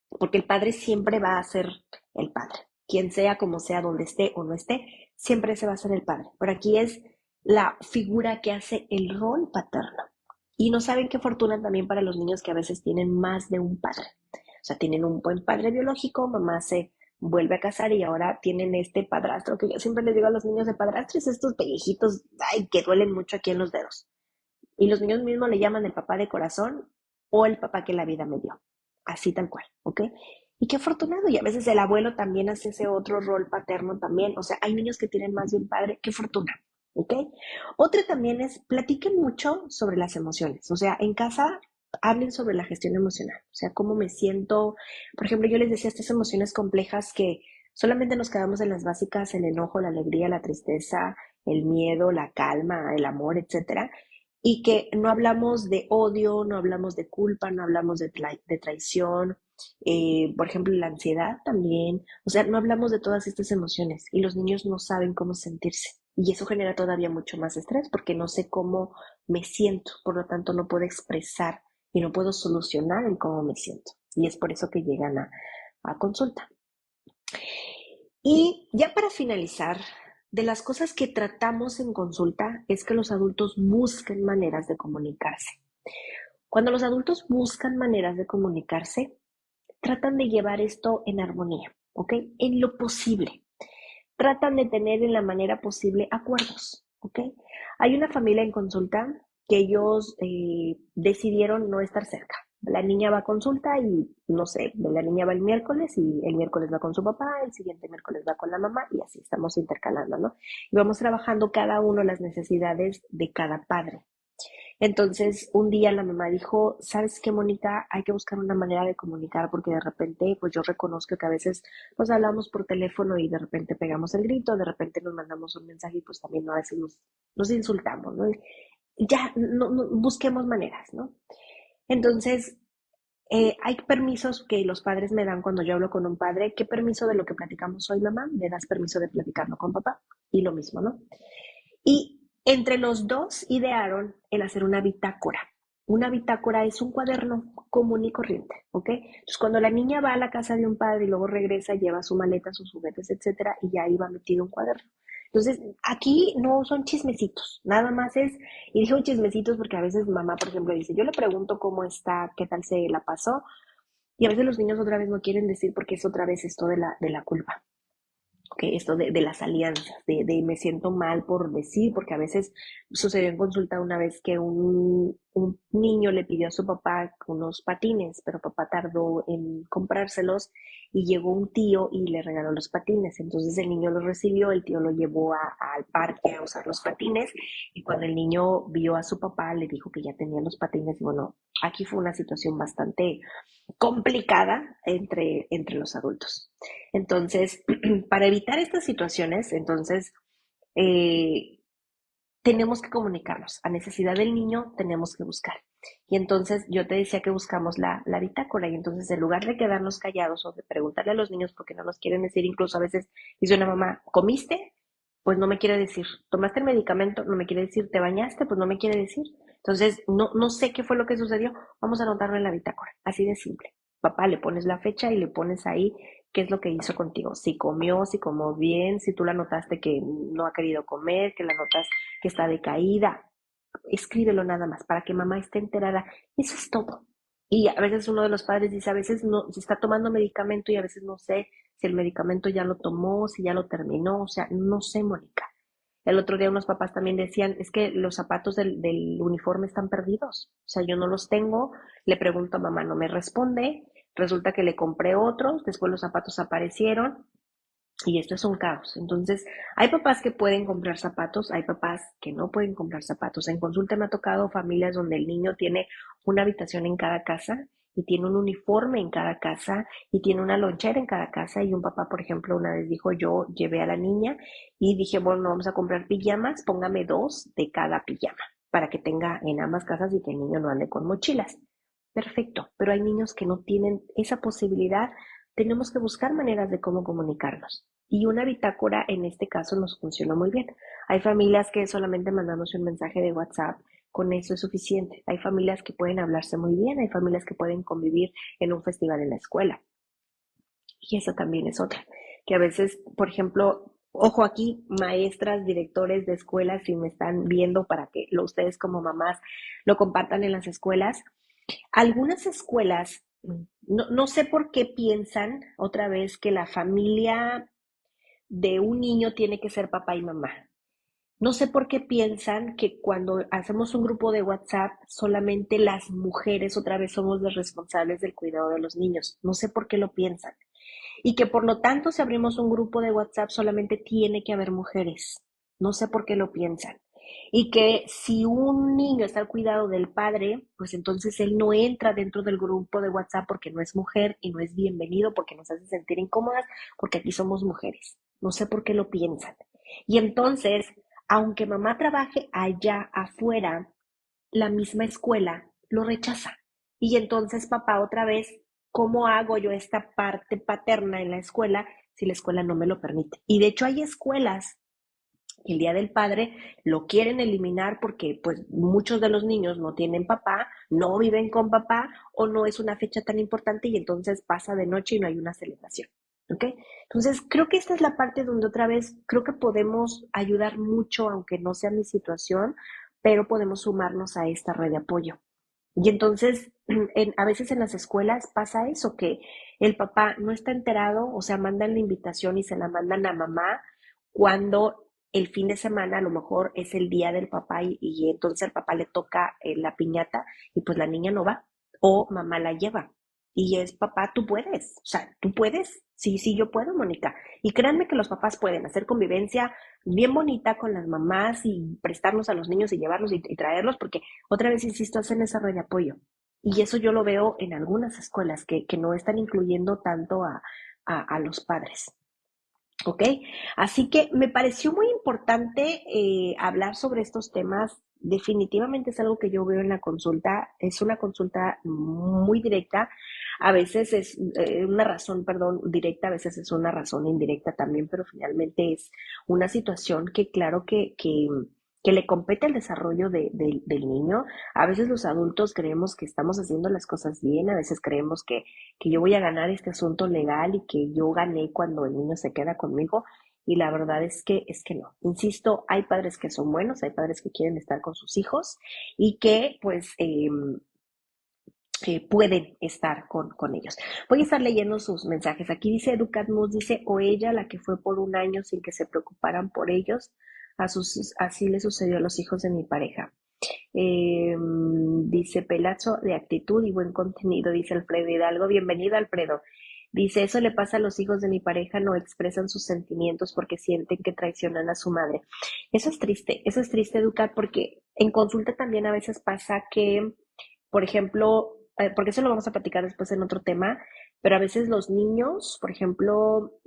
porque el padre siempre va a ser el padre. Quien sea, como sea, donde esté o no esté, siempre se va a ser el padre. Pero aquí es la figura que hace el rol paterno. Y no saben qué fortuna también para los niños que a veces tienen más de un padre. O sea, tienen un buen padre biológico, mamá se vuelve a casar y ahora tienen este padrastro que yo siempre les digo a los niños de padrastros, estos pellejitos, ay, que duelen mucho aquí en los dedos. Y los niños mismos le llaman el papá de corazón o el papá que la vida me dio. Así tal cual, ¿ok? Y qué afortunado. Y a veces el abuelo también hace ese otro rol paterno también. O sea, hay niños que tienen más de un padre. Qué fortuna, ¿ok? Otra también es, platiquen mucho sobre las emociones. O sea, en casa hablen sobre la gestión emocional. O sea, cómo me siento. Por ejemplo, yo les decía estas emociones complejas que solamente nos quedamos en las básicas, el enojo, la alegría, la tristeza, el miedo, la calma, el amor, etcétera. y que no hablamos de odio, no hablamos de culpa, no hablamos de traición, por ejemplo, la ansiedad también, o sea, no hablamos de todas estas emociones y los niños no saben cómo sentirse y eso genera todavía mucho más estrés porque no sé cómo me siento, por lo tanto no puedo expresar y no puedo solucionar el cómo me siento y es por eso que llegan a consulta. Y ya para finalizar, de las cosas que tratamos en consulta es que los adultos busquen maneras de comunicarse. Cuando los adultos buscan maneras de comunicarse, tratan de llevar esto en armonía, ¿ok? En lo posible. Tratan de tener en la manera posible acuerdos, ¿ok? Hay una familia en consulta que ellos decidieron no estar cerca. La niña va a consulta y, no sé, la niña va el miércoles y el miércoles va con su papá, el siguiente miércoles va con la mamá y así estamos intercalando, ¿no? Y vamos trabajando cada uno las necesidades de cada padre. Entonces, un día la mamá dijo, ¿sabes qué, Mónica? Hay que buscar una manera de comunicar porque de repente, pues yo reconozco que a veces nos hablamos por teléfono y de repente pegamos el grito, de repente nos mandamos un mensaje y pues también a veces nos insultamos, ¿no? Y ya, busquemos maneras, ¿no? Entonces, hay permisos que los padres me dan cuando yo hablo con un padre. ¿Qué permiso de lo que platicamos hoy, mamá? ¿Me das permiso de platicarlo con papá? Y lo mismo, ¿no? Y entre los dos idearon el hacer una bitácora. Una bitácora es un cuaderno común y corriente, ¿ok? Entonces, cuando la niña va a la casa de un padre y luego regresa, lleva su maleta, sus juguetes, etcétera, y ya iba metido un cuaderno. Entonces, aquí no son chismecitos, nada más es, y digo chismecitos porque a veces mamá, por ejemplo, dice, yo le pregunto cómo está, qué tal se la pasó, y a veces los niños otra vez no quieren decir porque es otra vez esto de la culpa que esto de las alianzas, de me siento mal por decir, porque a veces sucedió en consulta una vez que un niño le pidió a su papá unos patines, pero papá tardó en comprárselos y llegó un tío y le regaló los patines. Entonces el niño los recibió, el tío lo llevó al parque a usar los patines y cuando el niño vio a su papá le dijo que ya tenía los patines y bueno, aquí fue una situación bastante complicada entre los adultos. Entonces, para evitar estas situaciones, entonces, eh, tenemos que comunicarnos. A necesidad del niño tenemos que buscar. Y entonces yo te decía que buscamos la bitácora y entonces en lugar de quedarnos callados o de preguntarle a los niños por qué no nos quieren decir, incluso a veces dice una mamá, ¿comiste? Pues no me quiere decir. ¿Tomaste el medicamento? No me quiere decir. ¿Te bañaste? Pues no me quiere decir. Entonces, no sé qué fue lo que sucedió. Vamos a anotarlo en la bitácora. Así de simple. Papá, le pones la fecha y le pones ahí qué es lo que hizo contigo. Si comió, si comió bien, si tú la notaste que no ha querido comer, que la notas que está decaída. Escríbelo nada más para que mamá esté enterada. Eso es todo. Y a veces uno de los padres dice, a veces no, si está tomando medicamento y a veces no sé si el medicamento ya lo tomó, si ya lo terminó, o sea, no sé, Mónica. El otro día unos papás también decían, es que los zapatos del uniforme están perdidos, o sea, yo no los tengo, le pregunto a mamá, no me responde, resulta que le compré otros, después los zapatos aparecieron, y esto es un caos. Entonces, hay papás que pueden comprar zapatos, hay papás que no pueden comprar zapatos. En consulta me ha tocado familias donde el niño tiene una habitación en cada casa y tiene un uniforme en cada casa y tiene una lonchera en cada casa. Y un papá, por ejemplo, una vez dijo, yo llevé a la niña y dije, bueno, vamos a comprar pijamas, póngame 2 de cada pijama para que tenga en ambas casas y que el niño no ande con mochilas. Perfecto, pero hay niños que no tienen esa posibilidad. Tenemos que buscar maneras de cómo comunicarnos. Y una bitácora en este caso nos funcionó muy bien. Hay familias que solamente mandamos un mensaje de WhatsApp, con eso es suficiente. Hay familias que pueden hablarse muy bien, hay familias que pueden convivir en un festival en la escuela. Y eso también es otra. Que a veces, por ejemplo, ojo aquí, maestras, directores de escuelas, si me están viendo para que ustedes como mamás lo compartan en las escuelas, algunas escuelas, no sé por qué piensan otra vez que la familia de un niño tiene que ser papá y mamá. No sé por qué piensan que cuando hacemos un grupo de WhatsApp, solamente las mujeres otra vez somos las responsables del cuidado de los niños. No sé por qué lo piensan. Y que por lo tanto, si abrimos un grupo de WhatsApp, solamente tiene que haber mujeres. No sé por qué lo piensan. Y que si un niño está al cuidado del padre, pues entonces él no entra dentro del grupo de WhatsApp porque no es mujer y no es bienvenido, porque nos hace sentir incómodas, porque aquí somos mujeres. No sé por qué lo piensan. Y entonces, aunque mamá trabaje allá afuera, la misma escuela lo rechaza. Y entonces papá otra vez, ¿cómo hago yo esta parte paterna en la escuela si la escuela no me lo permite? Y de hecho hay escuelas que el Día del Padre lo quieren eliminar porque pues muchos de los niños no tienen papá, no viven con papá o no es una fecha tan importante y entonces pasa de noche y no hay una celebración. ¿Ok? Entonces creo que esta es la parte donde otra vez creo que podemos ayudar mucho, aunque no sea mi situación, pero podemos sumarnos a esta red de apoyo. Y entonces, a veces en las escuelas pasa eso, que el papá no está enterado, o sea, mandan la invitación y se la mandan a mamá cuando el fin de semana a lo mejor es el día del papá y entonces al papá le toca la piñata y pues la niña no va o mamá la lleva. Y es papá, tú puedes, o sea, tú puedes, sí, sí, yo puedo, Mónica. Y créanme que los papás pueden hacer convivencia bien bonita con las mamás y prestarnos a los niños y llevarlos y traerlos, porque otra vez, insisto, hacen esa red de apoyo. Y eso yo lo veo en algunas escuelas que no están incluyendo tanto a los padres. ¿Ok? Así que me pareció muy importante hablar sobre estos temas. Definitivamente es algo que yo veo en la consulta. Es una consulta muy directa. A veces es una razón, perdón, directa, a veces es una razón indirecta también, pero finalmente es una situación que claro que le compete al desarrollo del niño. A veces los adultos creemos que estamos haciendo las cosas bien, a veces creemos que yo voy a ganar este asunto legal y que yo gané cuando el niño se queda conmigo. Y la verdad es que no. Insisto, hay padres que son buenos, hay padres que quieren estar con sus hijos y que pues pueden estar con ellos. Voy a estar leyendo sus mensajes. Aquí dice Educatmus, dice, o ella, la que fue por un año sin que se preocuparan por ellos, así le sucedió a los hijos de mi pareja. Dice Pelazo, de actitud y buen contenido, dice Alfredo Hidalgo. Bienvenido, Alfredo. Dice, eso le pasa a los hijos de mi pareja, no expresan sus sentimientos porque sienten que traicionan a su madre. Eso es triste, Educar, porque en consulta también a veces pasa que, por ejemplo, porque eso lo vamos a platicar después en otro tema, pero a veces los niños, por ejemplo,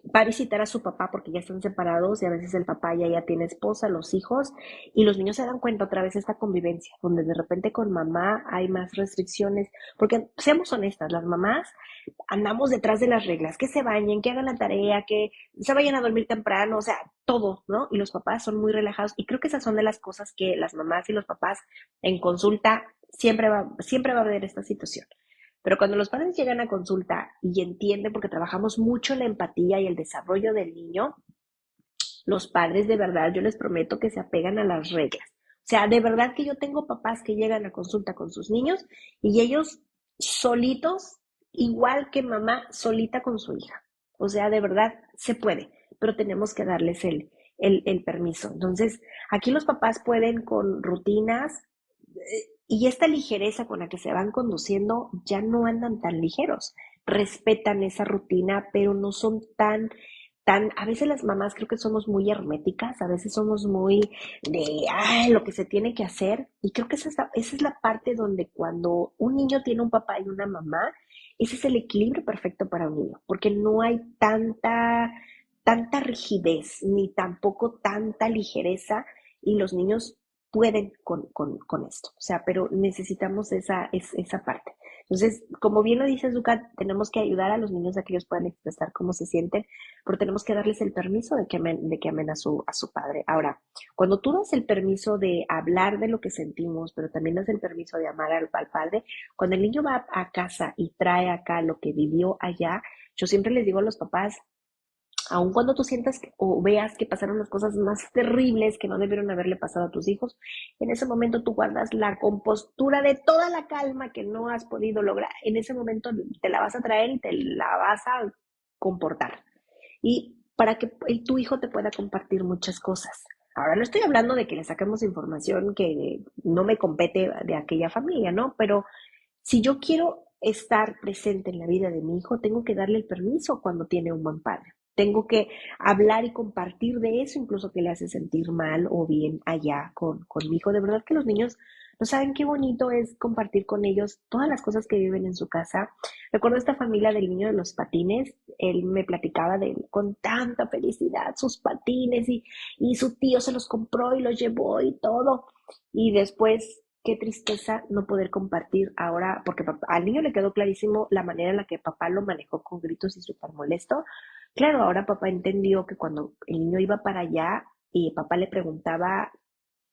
va a visitar a su papá porque ya están separados y a veces el papá ya tiene esposa, los hijos, y los niños se dan cuenta otra vez de esta convivencia, donde de repente con mamá hay más restricciones, porque seamos honestas, las mamás andamos detrás de las reglas, que se bañen, que hagan la tarea, que se vayan a dormir temprano, o sea, todo, ¿no? Y los papás son muy relajados y creo que esas son de las cosas que las mamás y los papás en consulta siempre va a haber esta situación. Pero cuando los padres llegan a consulta y entienden, porque trabajamos mucho la empatía y el desarrollo del niño, los padres de verdad, yo les prometo que se apegan a las reglas. O sea, de verdad que yo tengo papás que llegan a consulta con sus niños y ellos solitos, igual que mamá solita con su hija. O sea, de verdad se puede, pero tenemos que darles el permiso. Entonces, aquí los papás pueden con rutinas y esta ligereza con la que se van conduciendo ya no andan tan ligeros. Respetan esa rutina, pero no son a veces las mamás creo que somos muy herméticas, a veces somos muy de, lo que se tiene que hacer. Y creo que esa es la parte donde cuando un niño tiene un papá y una mamá, ese es el equilibrio perfecto para un niño, porque no hay tanta rigidez, ni tampoco tanta ligereza, y los niños pueden con esto. O sea, pero necesitamos esa parte. Entonces, como bien lo dice Zucca, tenemos que ayudar a los niños a que ellos puedan expresar cómo se sienten, pero tenemos que darles el permiso de que amen a su padre. Ahora, cuando tú das el permiso de hablar de lo que sentimos, pero también das el permiso de amar al padre, cuando el niño va a casa y trae acá lo que vivió allá, yo siempre les digo a los papás, aun cuando tú sientas o veas que pasaron las cosas más terribles que no debieron haberle pasado a tus hijos, en ese momento tú guardas la compostura de toda la calma que no has podido lograr. En ese momento te la vas a traer y te la vas a comportar. Y para que tu hijo te pueda compartir muchas cosas. Ahora no estoy hablando de que le saquemos información que no me compete de aquella familia, ¿no? Pero si yo quiero estar presente en la vida de mi hijo, tengo que darle el permiso cuando tiene un buen padre. Tengo que hablar y compartir de eso, incluso que le hace sentir mal o bien allá con mi hijo. De verdad que los niños no saben qué bonito es compartir con ellos todas las cosas que viven en su casa. Recuerdo esta familia del niño de los patines, él me platicaba de él con tanta felicidad, sus patines y su tío se los compró y los llevó y todo. Y después, qué tristeza no poder compartir ahora, porque al niño le quedó clarísimo la manera en la que papá lo manejó con gritos y súper molesto. Claro, ahora papá entendió que cuando el niño iba para allá y papá le preguntaba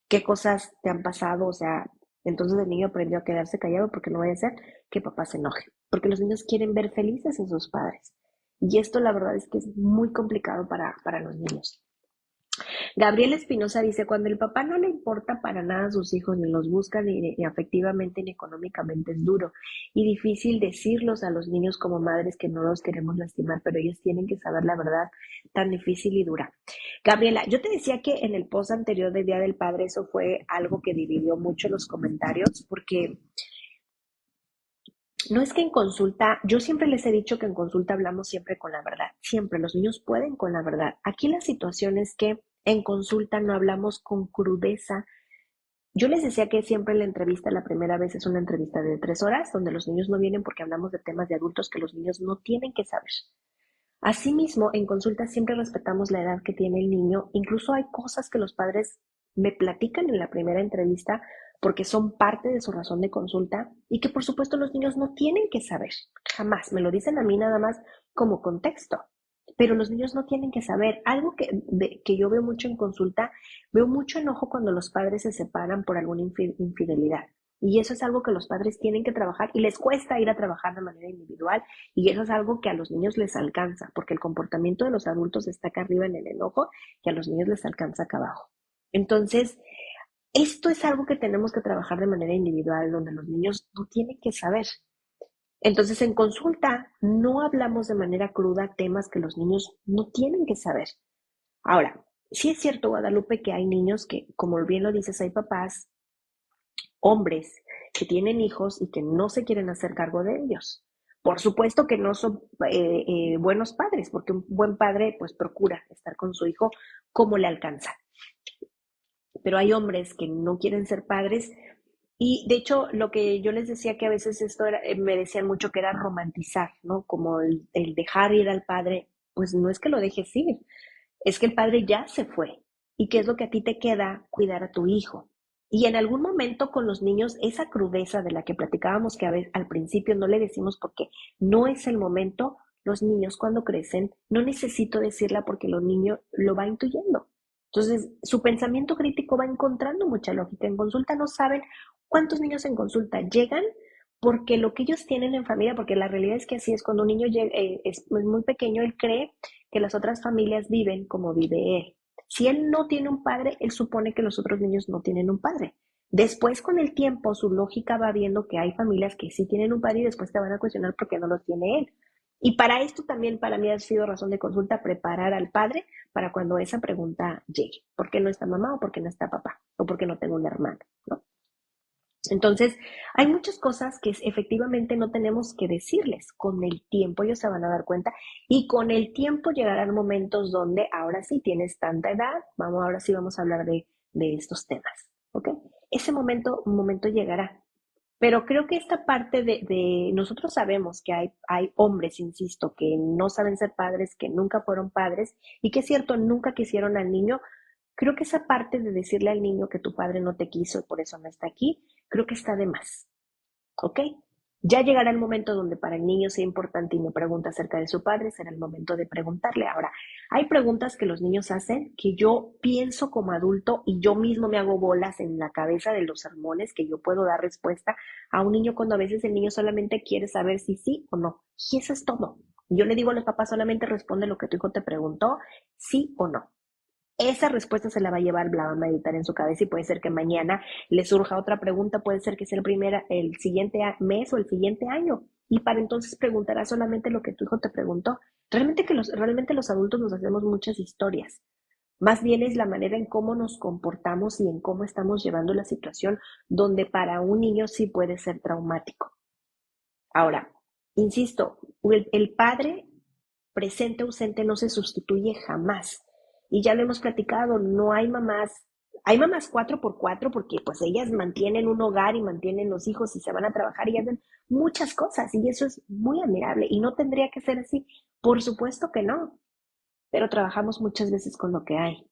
qué cosas te han pasado, o sea, entonces el niño aprendió a quedarse callado porque no vaya a ser que papá se enoje, porque los niños quieren ver felices a sus padres. Y esto la verdad es que es muy complicado para los niños. Gabriel Espinosa dice, cuando el papá no le importa para nada a sus hijos, ni los busca ni afectivamente ni económicamente, es duro y difícil decirlos a los niños como madres que no los queremos lastimar, pero ellos tienen que saber la verdad, tan difícil y dura. Gabriela, yo te decía que en el post anterior del Día del Padre eso fue algo que dividió mucho los comentarios, porque no es que en consulta, yo siempre les he dicho que en consulta hablamos siempre con la verdad, siempre los niños pueden con la verdad. Aquí la situación es que en consulta no hablamos con crudeza. Yo les decía que siempre la entrevista, la primera vez es una entrevista de 3 horas, donde los niños no vienen porque hablamos de temas de adultos que los niños no tienen que saber. Asimismo, en consulta siempre respetamos la edad que tiene el niño. Incluso hay cosas que los padres me platican en la primera entrevista porque son parte de su razón de consulta y que por supuesto los niños no tienen que saber. Jamás. Me lo dicen a mí nada más como contexto. Pero los niños no tienen que saber. Algo que yo veo mucho en consulta, veo mucho enojo cuando los padres se separan por alguna infidelidad. Y eso es algo que los padres tienen que trabajar y les cuesta ir a trabajar de manera individual y eso es algo que a los niños les alcanza, porque el comportamiento de los adultos está acá arriba en el enojo y a los niños les alcanza acá abajo. Entonces, esto es algo que tenemos que trabajar de manera individual, donde los niños no tienen que saber. Entonces, en consulta no hablamos de manera cruda temas que los niños no tienen que saber. Ahora, sí es cierto, Guadalupe, que hay niños que, como bien lo dices, hay papás, hombres, que tienen hijos y que no se quieren hacer cargo de ellos. Por supuesto que no son buenos padres, porque un buen padre pues procura estar con su hijo como le alcanza. Pero hay hombres que no quieren ser padres y de hecho lo que yo les decía que a veces esto era, me decían mucho que era romantizar, ¿no? Como el dejar ir al padre, pues no es que lo dejes ir, es que el padre ya se fue. ¿Y qué es lo que a ti te queda? Cuidar a tu hijo. Y en algún momento con los niños, esa crudeza de la que platicábamos que a veces, al principio no le decimos porque no es el momento, los niños cuando crecen, no necesito decirla porque los niños lo va intuyendo. Entonces, su pensamiento crítico va encontrando mucha lógica. En consulta no saben cuántos niños en consulta llegan porque lo que ellos tienen en familia, porque la realidad es que así es, cuando un niño llega, es muy pequeño, él cree que las otras familias viven como vive él. Si él no tiene un padre, él supone que los otros niños no tienen un padre. Después, con el tiempo, su lógica va viendo que hay familias que sí tienen un padre y después te van a cuestionar por qué no lo tiene él. Y para esto también para mí ha sido razón de consulta preparar al padre para cuando esa pregunta llegue. ¿Por qué no está mamá o por qué no está papá? ¿O por qué no tengo un hermano? ¿No? Entonces, hay muchas cosas que efectivamente no tenemos que decirles. Con el tiempo ellos se van a dar cuenta y con el tiempo llegarán momentos donde ahora sí tienes tanta edad, vamos, ahora sí vamos a hablar de estos temas, ¿ok? Ese momento llegará. Pero creo que esta parte nosotros sabemos que hay hombres, insisto, que no saben ser padres, que nunca fueron padres y que es cierto, nunca quisieron al niño. Creo que esa parte de decirle al niño que tu padre no te quiso y por eso no está aquí, creo que está de más. ¿Ok? Ya llegará el momento donde para el niño sea importante y me pregunta acerca de su padre, será el momento de preguntarle. Ahora, hay preguntas que los niños hacen que yo pienso como adulto y yo mismo me hago bolas en la cabeza de los sermones que yo puedo dar respuesta a un niño cuando a veces el niño solamente quiere saber si sí o no. Y eso es todo. Yo le digo a los papás, solamente responde lo que tu hijo te preguntó, sí o no. Esa respuesta se la va a llevar, la va a meditar en su cabeza y puede ser que mañana le surja otra pregunta, puede ser que sea el siguiente mes o el siguiente año. Y para entonces preguntará solamente lo que tu hijo te preguntó. Realmente los adultos nos hacemos muchas historias. Más bien es la manera en cómo nos comportamos y en cómo estamos llevando la situación, donde para un niño sí puede ser traumático. Ahora, insisto, el padre presente ausente no se sustituye jamás. Y ya lo hemos platicado, no hay mamás 4x4 porque pues ellas mantienen un hogar y mantienen los hijos y se van a trabajar y hacen muchas cosas y eso es muy admirable y no tendría que ser así. Por supuesto que no, pero trabajamos muchas veces con lo que hay.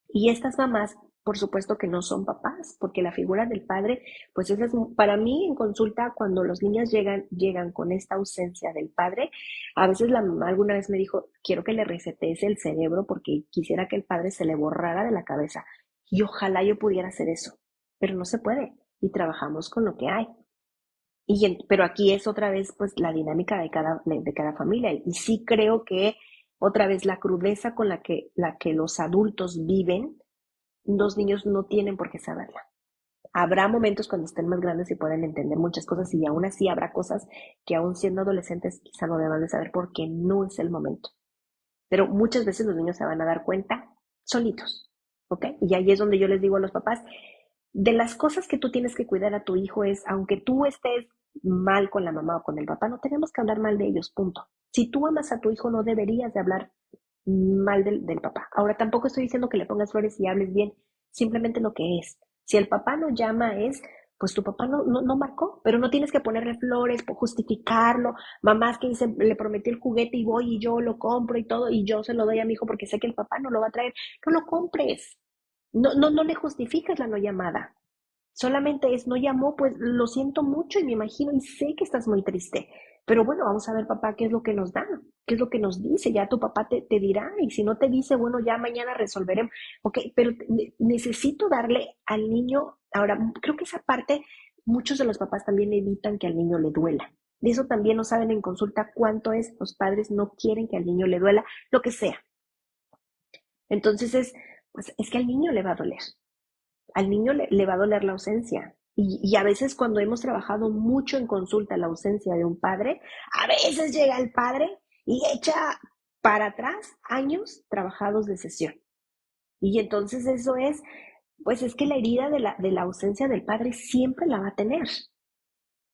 Y estas mamás por supuesto que no son papás, porque la figura del padre, pues esa es, para mí en consulta, cuando los niños llegan con esta ausencia del padre, a veces la mamá alguna vez me dijo, quiero que le resetees el cerebro porque quisiera que el padre se le borrara de la cabeza. Y ojalá yo pudiera hacer eso, pero no se puede y trabajamos con lo que hay. Pero aquí es otra vez pues la dinámica de cada familia y sí creo que otra vez la crudeza con la que los adultos viven, los niños no tienen por qué saberla. Habrá momentos cuando estén más grandes y puedan entender muchas cosas y aún así habrá cosas que aún siendo adolescentes quizá no deban de saber porque no es el momento. Pero muchas veces los niños se van a dar cuenta solitos, ¿ok? Y ahí es donde yo les digo a los papás, de las cosas que tú tienes que cuidar a tu hijo es, aunque tú estés mal con la mamá o con el papá, no tenemos que hablar mal de ellos, punto. Si tú amas a tu hijo, no deberías de hablar mal del papá. Ahora, tampoco estoy diciendo que le pongas flores y hables bien, simplemente lo que es. Si el papá no llama es, pues tu papá no marcó, pero no tienes que ponerle flores, justificarlo. Mamás que dicen, le prometí el juguete y voy y yo lo compro y todo, y yo se lo doy a mi hijo porque sé que el papá no lo va a traer. No lo compres. No le justificas la no llamada. Solamente es, no llamó, pues lo siento mucho y me imagino y sé que estás muy triste. Pero bueno, vamos a ver, papá, qué es lo que nos da, qué es lo que nos dice. Ya tu papá te dirá y si no te dice, bueno, ya mañana resolveremos. Ok, pero necesito darle al niño, ahora, creo que esa parte, muchos de los papás también evitan que al niño le duela. De eso también no saben en consulta cuánto es, los padres no quieren que al niño le duela, lo que sea. Entonces pues es que al niño le va a doler, al niño le va a doler la ausencia. Y a veces cuando hemos trabajado mucho en consulta la ausencia de un padre, a veces llega el padre y echa para atrás años trabajados de sesión. Y entonces eso es, pues es que la herida de la ausencia del padre siempre la va a tener.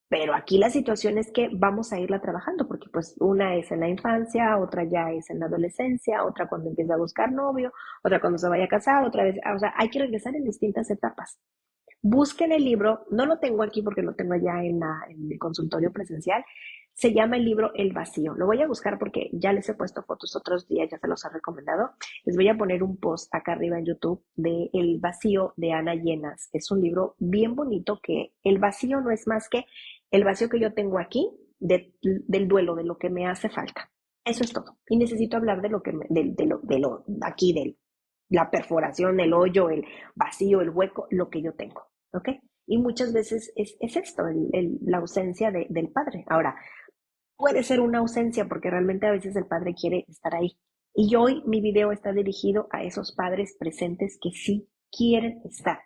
Pero aquí la situación es que vamos a irla trabajando, porque pues una es en la infancia, otra ya es en la adolescencia, otra cuando empieza a buscar novio, otra cuando se vaya a casar, otra vez, o sea, hay que regresar en distintas etapas. Busquen el libro, no lo tengo aquí porque lo tengo allá en el consultorio presencial, se llama el libro El Vacío. Lo voy a buscar porque ya les he puesto fotos otros días, ya se los he recomendado. Les voy a poner un post acá arriba en YouTube de El Vacío de Ana Llenas. Es un libro bien bonito que el vacío no es más que el vacío que yo tengo aquí del duelo, de lo que me hace falta. Eso es todo. Y necesito hablar de lo que de lo aquí, de la perforación, el hoyo, el vacío, el hueco, lo que yo tengo. ¿Ok? Y muchas veces es esto, la ausencia del padre. Ahora, puede ser una ausencia porque realmente a veces el padre quiere estar ahí. Y hoy mi video está dirigido a esos padres presentes que sí quieren estar,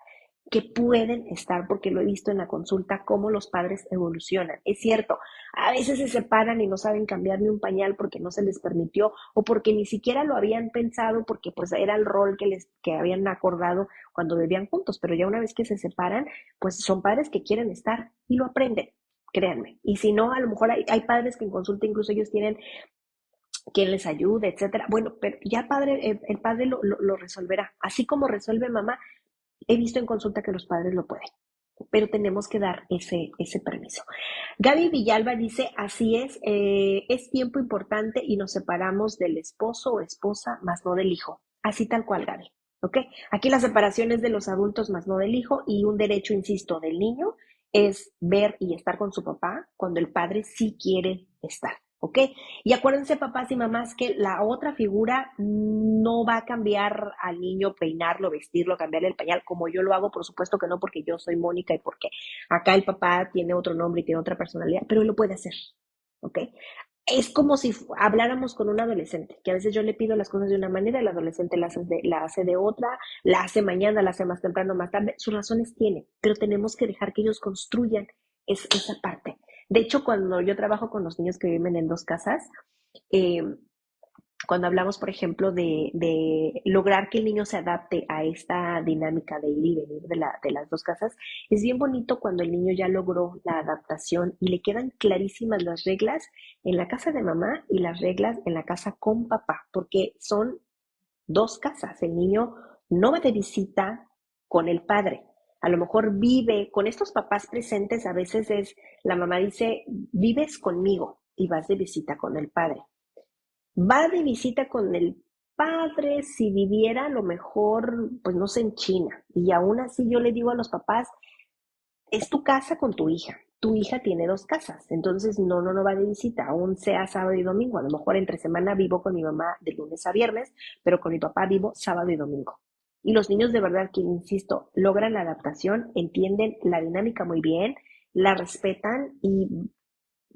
que pueden estar, porque lo he visto en la consulta, cómo los padres evolucionan. Es cierto, a veces se separan y no saben cambiar ni un pañal porque no se les permitió o porque ni siquiera lo habían pensado porque pues era el rol que habían acordado cuando vivían juntos, pero ya una vez que se separan, pues son padres que quieren estar y lo aprenden, créanme. Y si no, a lo mejor hay padres que en consulta incluso ellos tienen quien les ayude, etcétera. Bueno, pero ya el padre lo resolverá. Así como resuelve mamá, he visto en consulta que los padres lo pueden, pero tenemos que dar ese permiso. Gaby Villalba dice, así es tiempo importante y nos separamos del esposo o esposa, más no del hijo. Así tal cual, Gaby. ¿Ok? Aquí la separación es de los adultos, más no del hijo, y un derecho, insisto, del niño es ver y estar con su papá cuando el padre sí quiere estar. ¿Ok? Y acuérdense, papás y mamás, que la otra figura no va a cambiar al niño, peinarlo, vestirlo, cambiarle el pañal, como yo lo hago, por supuesto que no, porque yo soy Mónica y porque acá el papá tiene otro nombre y tiene otra personalidad, pero él lo puede hacer. ¿Ok? Es como si habláramos con un adolescente, que a veces yo le pido las cosas de una manera, el adolescente la hace de otra, la hace mañana, la hace más temprano, más tarde, sus razones tiene, pero tenemos que dejar que ellos construyan esa parte. De hecho, cuando yo trabajo con los niños que viven en dos casas, eh, cuando hablamos, por ejemplo, de lograr que el niño se adapte a esta dinámica de ir y venir de las dos casas, es bien bonito cuando el niño ya logró la adaptación y le quedan clarísimas las reglas en la casa de mamá y las reglas en la casa con papá, porque son dos casas. El niño no va de visita con el padre. A lo mejor vive con estos papás presentes, a veces la mamá dice, vives conmigo y vas de visita con el padre. Va de visita con el padre si viviera a lo mejor, pues no sé, en China. Y aún así yo le digo a los papás, es tu casa con tu hija. Tu hija tiene dos casas, entonces no va de visita, aún sea sábado y domingo. A lo mejor entre semana vivo con mi mamá de lunes a viernes, pero con mi papá vivo sábado y domingo. Y los niños de verdad que, insisto, logran la adaptación, entienden la dinámica muy bien, la respetan y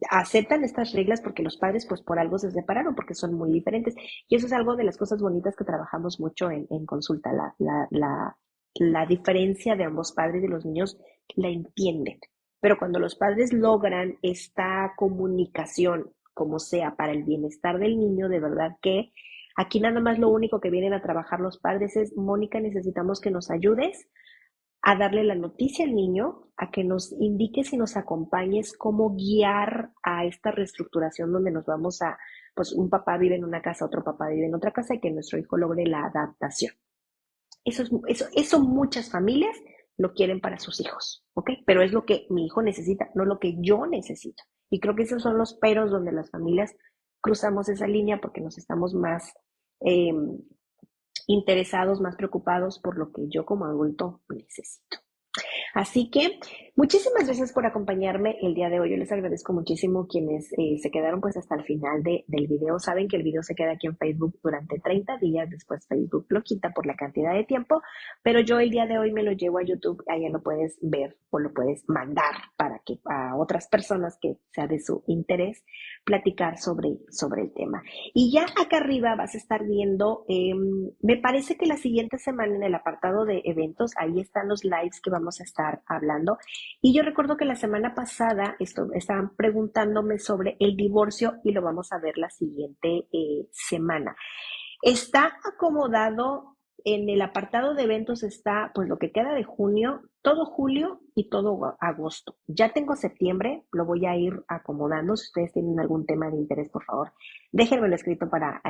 aceptan estas reglas porque los padres pues por algo se separaron, porque son muy diferentes. Y eso es algo de las cosas bonitas que trabajamos mucho en consulta, la diferencia de ambos padres y los niños la entienden. Pero cuando los padres logran esta comunicación, como sea, para el bienestar del niño, de verdad que aquí nada más lo único que vienen a trabajar los padres es, Mónica, necesitamos que nos ayudes a darle la noticia al niño, a que nos indiques y nos acompañes cómo guiar a esta reestructuración donde nos vamos a, pues un papá vive en una casa, otro papá vive en otra casa y que nuestro hijo logre la adaptación. Eso muchas familias lo quieren para sus hijos, ¿ok? Pero es lo que mi hijo necesita, no lo que yo necesito. Y creo que esos son los peros donde las familias cruzamos esa línea porque nos estamos más eh, interesados, más preocupados por lo que yo como adulto necesito. Así que muchísimas gracias por acompañarme el día de hoy. Yo les agradezco muchísimo quienes se quedaron pues hasta el final del video. Saben que el video se queda aquí en Facebook durante 30 días, después Facebook lo quita por la cantidad de tiempo, pero yo el día de hoy me lo llevo a YouTube, allá lo puedes ver o lo puedes mandar para que a otras personas que sea de su interés platicar sobre el tema. Y ya acá arriba vas a estar viendo, me parece que la siguiente semana en el apartado de eventos, ahí están los lives que vamos a estar hablando. Y yo recuerdo que la semana pasada estaban preguntándome sobre el divorcio y lo vamos a ver la siguiente semana. Está acomodado en el apartado de eventos, está pues lo que queda de junio, todo julio y todo agosto. Ya tengo septiembre, lo voy a ir acomodando. Si ustedes tienen algún tema de interés, por favor, déjenmelo escrito para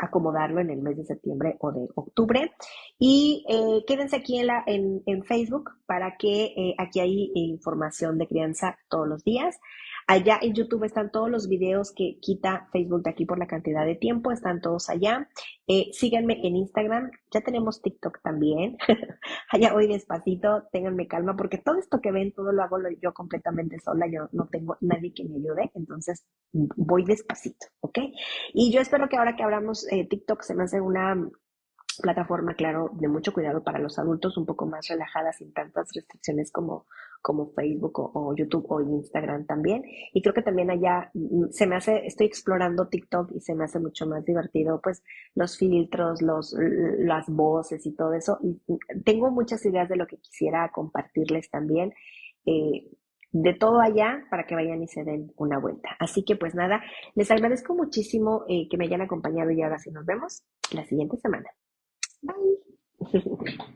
acomodarlo en el mes de septiembre o de octubre. Y quédense aquí en Facebook para que aquí hay información de crianza todos los días. Allá en YouTube están todos los videos que quita Facebook de aquí por la cantidad de tiempo, están todos allá. Síganme en Instagram, ya tenemos TikTok también. Allá voy despacito, ténganme calma, porque todo esto que ven, todo lo hago yo completamente sola, yo no tengo nadie que me ayude, entonces voy despacito, ¿ok? Y yo espero que ahora que hablamos, TikTok se me hace una plataforma, claro, de mucho cuidado para los adultos, un poco más relajada, sin tantas restricciones como Facebook o YouTube o Instagram también. Y creo que también allá se me hace, estoy explorando TikTok y se me hace mucho más divertido, pues, los filtros, las voces y todo eso. Y tengo muchas ideas de lo que quisiera compartirles también. De todo allá para que vayan y se den una vuelta. Así que pues nada, les agradezco muchísimo que me hayan acompañado y ahora sí nos vemos la siguiente semana. Bye.